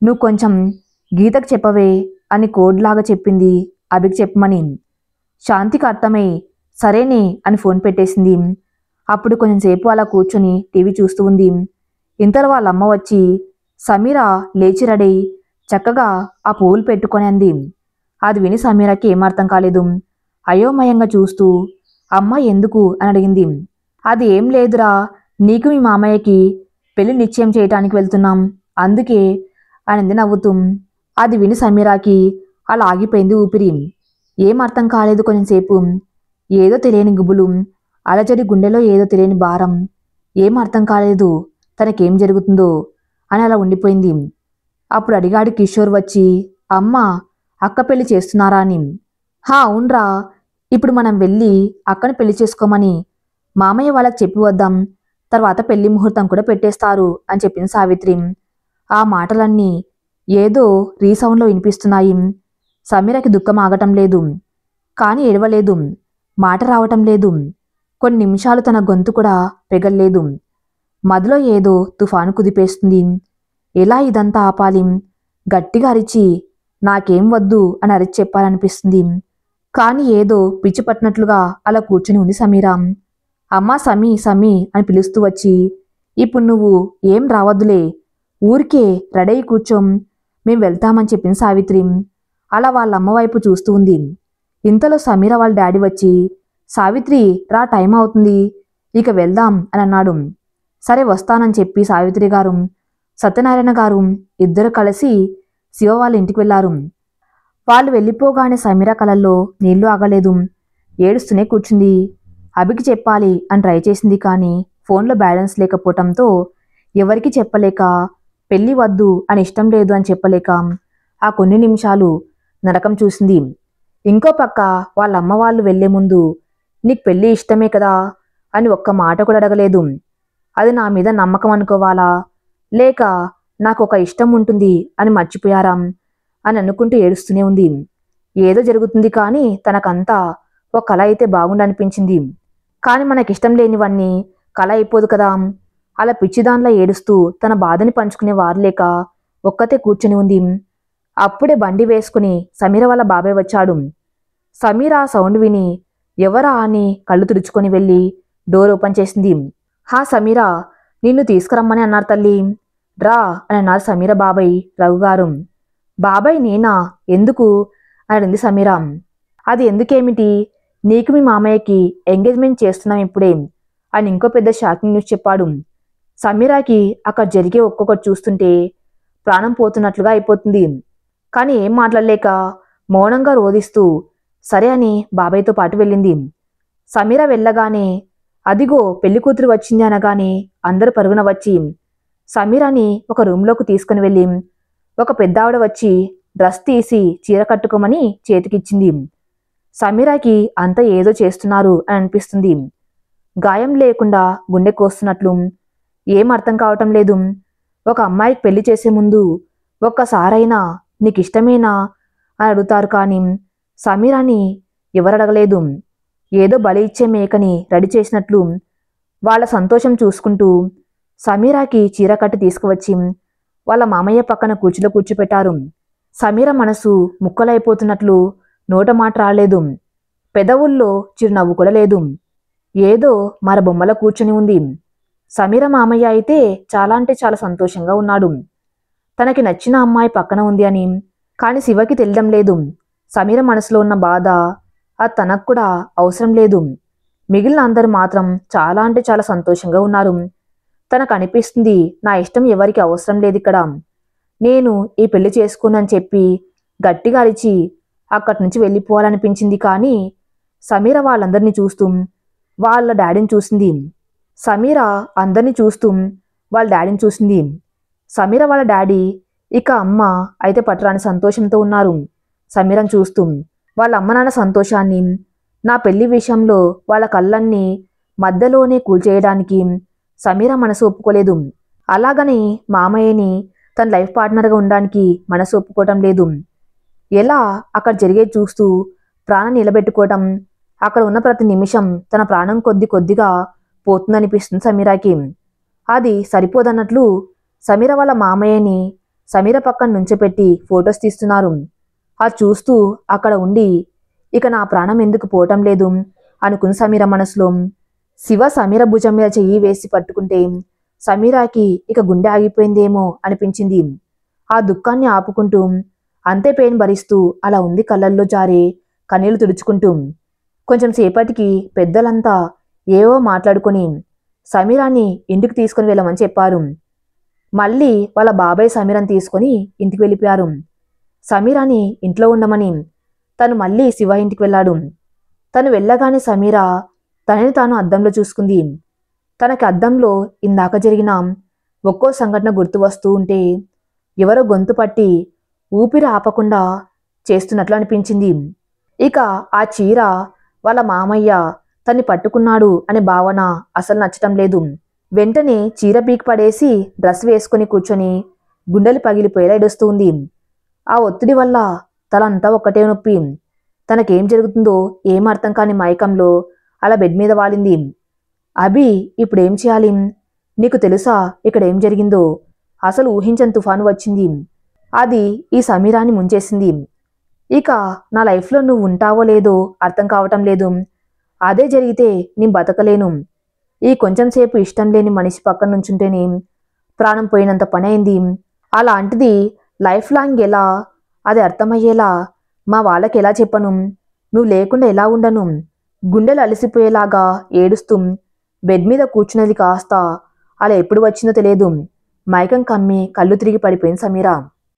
Speaker 1: నువ్వు కొంచెం గీతకు చెప్పవే అని కోడ్లాగా చెప్పింది అభికి చెప్పమని. శాంతికి అర్థమై సరేనే అని ఫోన్ పెట్టేసింది. అప్పుడు కొంచెం సేపు అలా కూర్చొని టీవీ చూస్తూ ఉంది. ఇంతలో వాళ్ళ అమ్మ వచ్చి సమీర లేచి రెడీ చక్కగా ఆ పువ్వులు పెట్టుకొని అంది. అది విని సమీరకి ఏమర్థం కాలేదు. అయోమయంగా చూస్తూ, అమ్మ ఎందుకు అని అడిగింది. అది ఏం లేదురా, నీకు మీ మామయ్యకి పెళ్లి నిశ్చయం చేయటానికి వెళ్తున్నాం, అందుకే అనింది నవ్వుతూ. అది విని సమీరాకి అలా ఆగిపోయింది ఊపిరి. ఏం అర్థం కాలేదు కొంచెంసేపు. ఏదో తెలియని గుబులు, అలజడి, గుండెలో ఏదో తెలియని భారం. ఏం అర్థం కాలేదు, తనకేం జరుగుతుందో అని అలా ఉండిపోయింది. అప్పుడు అడిగాడు కిషోర్ వచ్చి, అమ్మ అక్క పెళ్లి చేస్తున్నారా అని. హా అవునరా, ఇప్పుడు మనం వెళ్ళి అక్కని పెళ్లి చేసుకోమని మామయ్య వాళ్ళకి చెప్పి వద్దాం, తర్వాత పెళ్లి ముహూర్తం కూడా పెట్టేస్తారు అని చెప్పింది సావిత్రి. ఆ మాటలన్నీ ఏదో రీసౌండ్లో వినిపిస్తున్నాయి. సమీరకి దుఃఖం ఆగటం లేదు, కానీ ఏడవలేదు, మాట రావటం లేదు. కొన్ని నిమిషాలు తన గొంతు కూడా పెగల్లేదు. మదిలో ఏదో తుఫాను కుదిపేస్తుంది. ఎలా ఇదంతా ఆపాలి? గట్టిగా అరిచి నాకేం వద్దు అని అరిచి చెప్పాలనిపిస్తుంది. కానీ ఏదో పిచ్చి పట్టినట్లుగా అలా కూర్చుని ఉంది సమీర. అమ్మా సమీ సమీ అని పిలుస్తూ వచ్చి, ఇప్పుడు నువ్వు ఏం రావద్దులే, ఊరికే రెడీ కూర్చోం, మేం వెళ్తామని చెప్పింది సావిత్రి. అలా వాళ్ళ అమ్మ వైపు చూస్తూ ఉంది. ఇంతలో సమీర వాళ్ళ డాడీ వచ్చి, సావిత్రి రా, టైం అవుతుంది, ఇక వెళ్దాం అని అన్నాడు. సరే వస్తానని చెప్పి సావిత్రి గారు, సత్యనారాయణ గారు ఇద్దరు కలిసి శివ వాళ్ళ ఇంటికి వెళ్లారు. వాళ్ళు వెళ్ళిపోగానే సమీర కళల్లో నీళ్లు ఆగలేదు. ఏడుస్తూనే కూర్చుంది. అభికి చెప్పాలి అని ట్రై చేసింది కానీ ఫోన్లో బ్యాలెన్స్ లేకపోవటంతో ఎవరికి చెప్పలేక, పెళ్లి వద్దు అని ఇష్టం లేదు అని చెప్పలేక ఆ కొన్ని నిమిషాలు నరకం చూసింది. ఇంకో పక్క వాళ్ళ అమ్మ వాళ్ళు వెళ్లే ముందు, నీకు పెళ్లి ఇష్టమే కదా అని ఒక్క మాట కూడా అడగలేదు. అది నా మీద నమ్మకం అనుకోవాలా, లేక నాకు ఒక ఇష్టం ఉంటుంది అని మర్చిపోయారా అని అనుకుంటూ ఏడుస్తూనే ఉంది. ఏదో జరుగుతుంది కానీ తనకంతా ఒక కళ అయితే బాగుండనిపించింది. కానీ మనకిష్టం లేనివన్నీ కళ అయిపోదు కదా. అలా పిచ్చిదాన్లా ఏడుస్తూ తన బాధని పంచుకునే వారు లేక ఒక్కతే కూర్చుని ఉంది. అప్పుడే బండి వేసుకుని సమీర వాళ్ళ బాబాయ్ వచ్చాడు. సమీర ఆ సౌండ్ విని ఎవరా అని కళ్ళు తుడుచుకొని వెళ్ళి డోర్ ఓపెన్ చేసింది. హా సమీర, నిన్ను తీసుకురమ్మని అన్నారు తల్లి, రా అని అన్నారు సమీర బాబాయ్ రఘుగారు. బాబాయ్ నేనా, ఎందుకు అని అడిగింది సమీర. అది ఎందుకేమిటి, నీకు మీ మామయ్యకి ఎంగేజ్మెంట్ చేస్తున్నాం ఇప్పుడే అని ఇంకో పెద్ద షాకింగ్ న్యూస్ చెప్పాడు. సమీరాకి అక్కడ జరిగే ఒక్కొక్కటి చూస్తుంటే ప్రాణం పోతున్నట్లుగా అయిపోతుంది. కానీ ఏం మాట్లాడలేక మౌనంగా రోధిస్తూ సరే అని బాబాయ్తో పాటు వెళ్ళింది. సమీర వెళ్ళగానే అదిగో పెళ్లి కూతురు వచ్చింది అనగానే అందరూ పరుగున వచ్చి సమీరాని ఒక రూమ్లోకి తీసుకుని వెళ్ళి ఒక పెద్దావిడ వచ్చి డ్రెస్ తీసి చీర కట్టుకోమని చేతికిచ్చింది. సమీరాకి అంతా ఏదో చేస్తున్నారు అని అనిపిస్తుంది. గాయం లేకుండా గుండె కోస్తున్నట్లు. ఏం అర్థం కావటం లేదు. ఒక అమ్మాయికి పెళ్లి చేసే ముందు ఒక్కసారైనా నీకిష్టమేనా అని అడుగుతారు కానీ సమీరాని ఎవరడగలేదు. ఏదో బలి ఇచ్చే మేకని రెడీ చేసినట్లు వాళ్ళ సంతోషం చూసుకుంటూ సమీరాకి చీర కట్టి తీసుకువచ్చి వాళ్ళ మామయ్య పక్కన కుర్చీలో కూర్చోపెట్టారు. సమీర మనసు ముక్కలైపోతున్నట్లు నోట మాట రాలేదు. పెదవుల్లో చిరునవ్వు కూడా లేదు. ఏదో మర బొమ్మల కూర్చుని ఉంది. సమీర మామయ్య అయితే చాలా అంటే చాలా సంతోషంగా ఉన్నాడు. తనకి నచ్చిన అమ్మాయి పక్కన ఉంది అని. కాని శివకి తెలియడం లేదు సమీర మనసులో ఉన్న బాధ. అది తనకు కూడా అవసరం లేదు. మిగిలిన అందరూ మాత్రం చాలా అంటే చాలా సంతోషంగా ఉన్నారు. తనకు అనిపిస్తుంది, నా ఇష్టం ఎవరికి అవసరం లేదు ఇక్కడ, నేను ఈ పెళ్లి చేసుకోనని చెప్పి గట్టిగా అరిచి అక్కడి నుంచి వెళ్ళిపోవాలనిపించింది. కానీ సమీర వాళ్ళందరినీ చూస్తూ వాళ్ళ డాడీని చూసింది. సమీర అందరినీ చూస్తూ వాళ్ళ డాడీని చూసింది. సమీర వాళ్ళ డాడీ ఇక అమ్మ అయితే పట్టరాని సంతోషంతో ఉన్నారు. సమీరను చూస్తూ వాళ్ళ అమ్మ నాన్న సంతోషాన్ని, నా పెళ్లి విషయంలో వాళ్ళ కళ్ళన్నీ మధ్యలోనే కూల్చేయడానికి సమీర మనసు ఒప్పుకోలేదు. అలాగని మామయ్యని తన లైఫ్ పార్ట్నర్గా ఉండడానికి మనసు ఒప్పుకోవటం లేదు. ఎలా అక్కడ జరిగేది చూస్తూ ప్రాణం నిలబెట్టుకోవటం, అక్కడ ఉన్న ప్రతి నిమిషం తన ప్రాణం కొద్దిగా పోతుందనిపిస్తుంది సమీరాకి. అది సరిపోదన్నట్లు సమీర వాళ్ళ మామయ్యని సమీర పక్కన నుంచోపెట్టి ఫొటోస్ తీస్తున్నారు. అది చూస్తూ అక్కడ ఉండి ఇక నా ప్రాణం ఎందుకు పోవటం లేదు అనుకుని సమీర మనసులో. శివ సమీర భుజం మీద చెయ్యి వేసి పట్టుకుంటే సమీరాకి ఇక గుండె ఆగిపోయిందేమో అనిపించింది. ఆ దుఃఖాన్ని ఆపుకుంటూ అంతే పెయిన్ భరిస్తూ అలా ఉంది కళ్ళల్లో జారే కన్నీళ్లు తుడుచుకుంటూ. కొంచెం సేపటికి పెద్దలంతా ఏవో మాట్లాడుకొని సమీరాన్ని ఇంటికి తీసుకుని వెళ్ళమని చెప్పారు. మళ్ళీ వాళ్ళ బాబాయ్ సమీరాన్ని తీసుకొని ఇంటికి వెళ్ళిపోయారు. సమీరాని ఇంట్లో ఉండమని తను మళ్ళీ శివ ఇంటికి వెళ్ళాడు. తను వెళ్ళగానే సమీర తనని తాను అద్దంలో చూసుకుంది. తనకి అద్దంలో ఇందాక జరిగిన ఒక్కో సంఘటన గుర్తు వస్తూ ఉంటే ఎవరో గొంతు పట్టి ఊపిరి ఆపకుండా చేస్తున్నట్లు అనిపించింది. ఇక ఆ చీర వాళ్ళ మామయ్య తన్ని పట్టుకున్నాడు అనే భావన అసలు నచ్చటం లేదు. వెంటనే చీర పీకి పడేసి డ్రెస్ వేసుకుని కూర్చొని గుండెలు పగిలిపోయేలా ఏడుస్తూ ఉంది. ఆ ఒత్తిడి వల్ల తలంతా ఒక్కటే నొప్పి. తనకేం జరుగుతుందో ఏం అర్థం కాని మైకంలో అలా బెడ్ మీద వాలింది. అభి, ఇప్పుడేం చేయాలి? నీకు తెలుసా ఇక్కడ ఏం జరిగిందో? అసలు ఊహించని తుఫాను వచ్చింది. అది ఈ సమీరాన్ని ముంచేసింది. ఇక నా లైఫ్లో నువ్వు ఉంటావో లేదో అర్థం కావటం లేదు. అదే జరిగితే నేను బతకలేను. ఈ కొంచెం సేపు ఇష్టం లేని మనిషి పక్కన నుంచుంటేనే ప్రాణం పోయినంత పని అయింది. అలాంటిది లైఫ్ లాంగ్ ఎలా? అది అర్థమయ్యేలా మా వాళ్ళకి ఎలా చెప్పను? నువ్వు లేకుండా ఎలా ఉండను? గుండెలు అలసిపోయేలాగా ఏడుస్తూ బెడ్ మీద కూర్చున్నది కాస్త అలా ఎప్పుడు వచ్చిందో తెలియదు. మైకం కమ్మి కళ్ళు తిరిగి పడిపోయింది సమీర.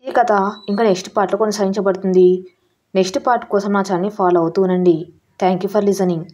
Speaker 1: ఈ కథ ఇంకా నెక్స్ట్ పార్ట్లో కొనసాగించబడుతుంది. నెక్స్ట్ పార్ట్ కోసం నా ఛానల్ని ఫాలో అవుతూ ఉండండి. Thank you for listening.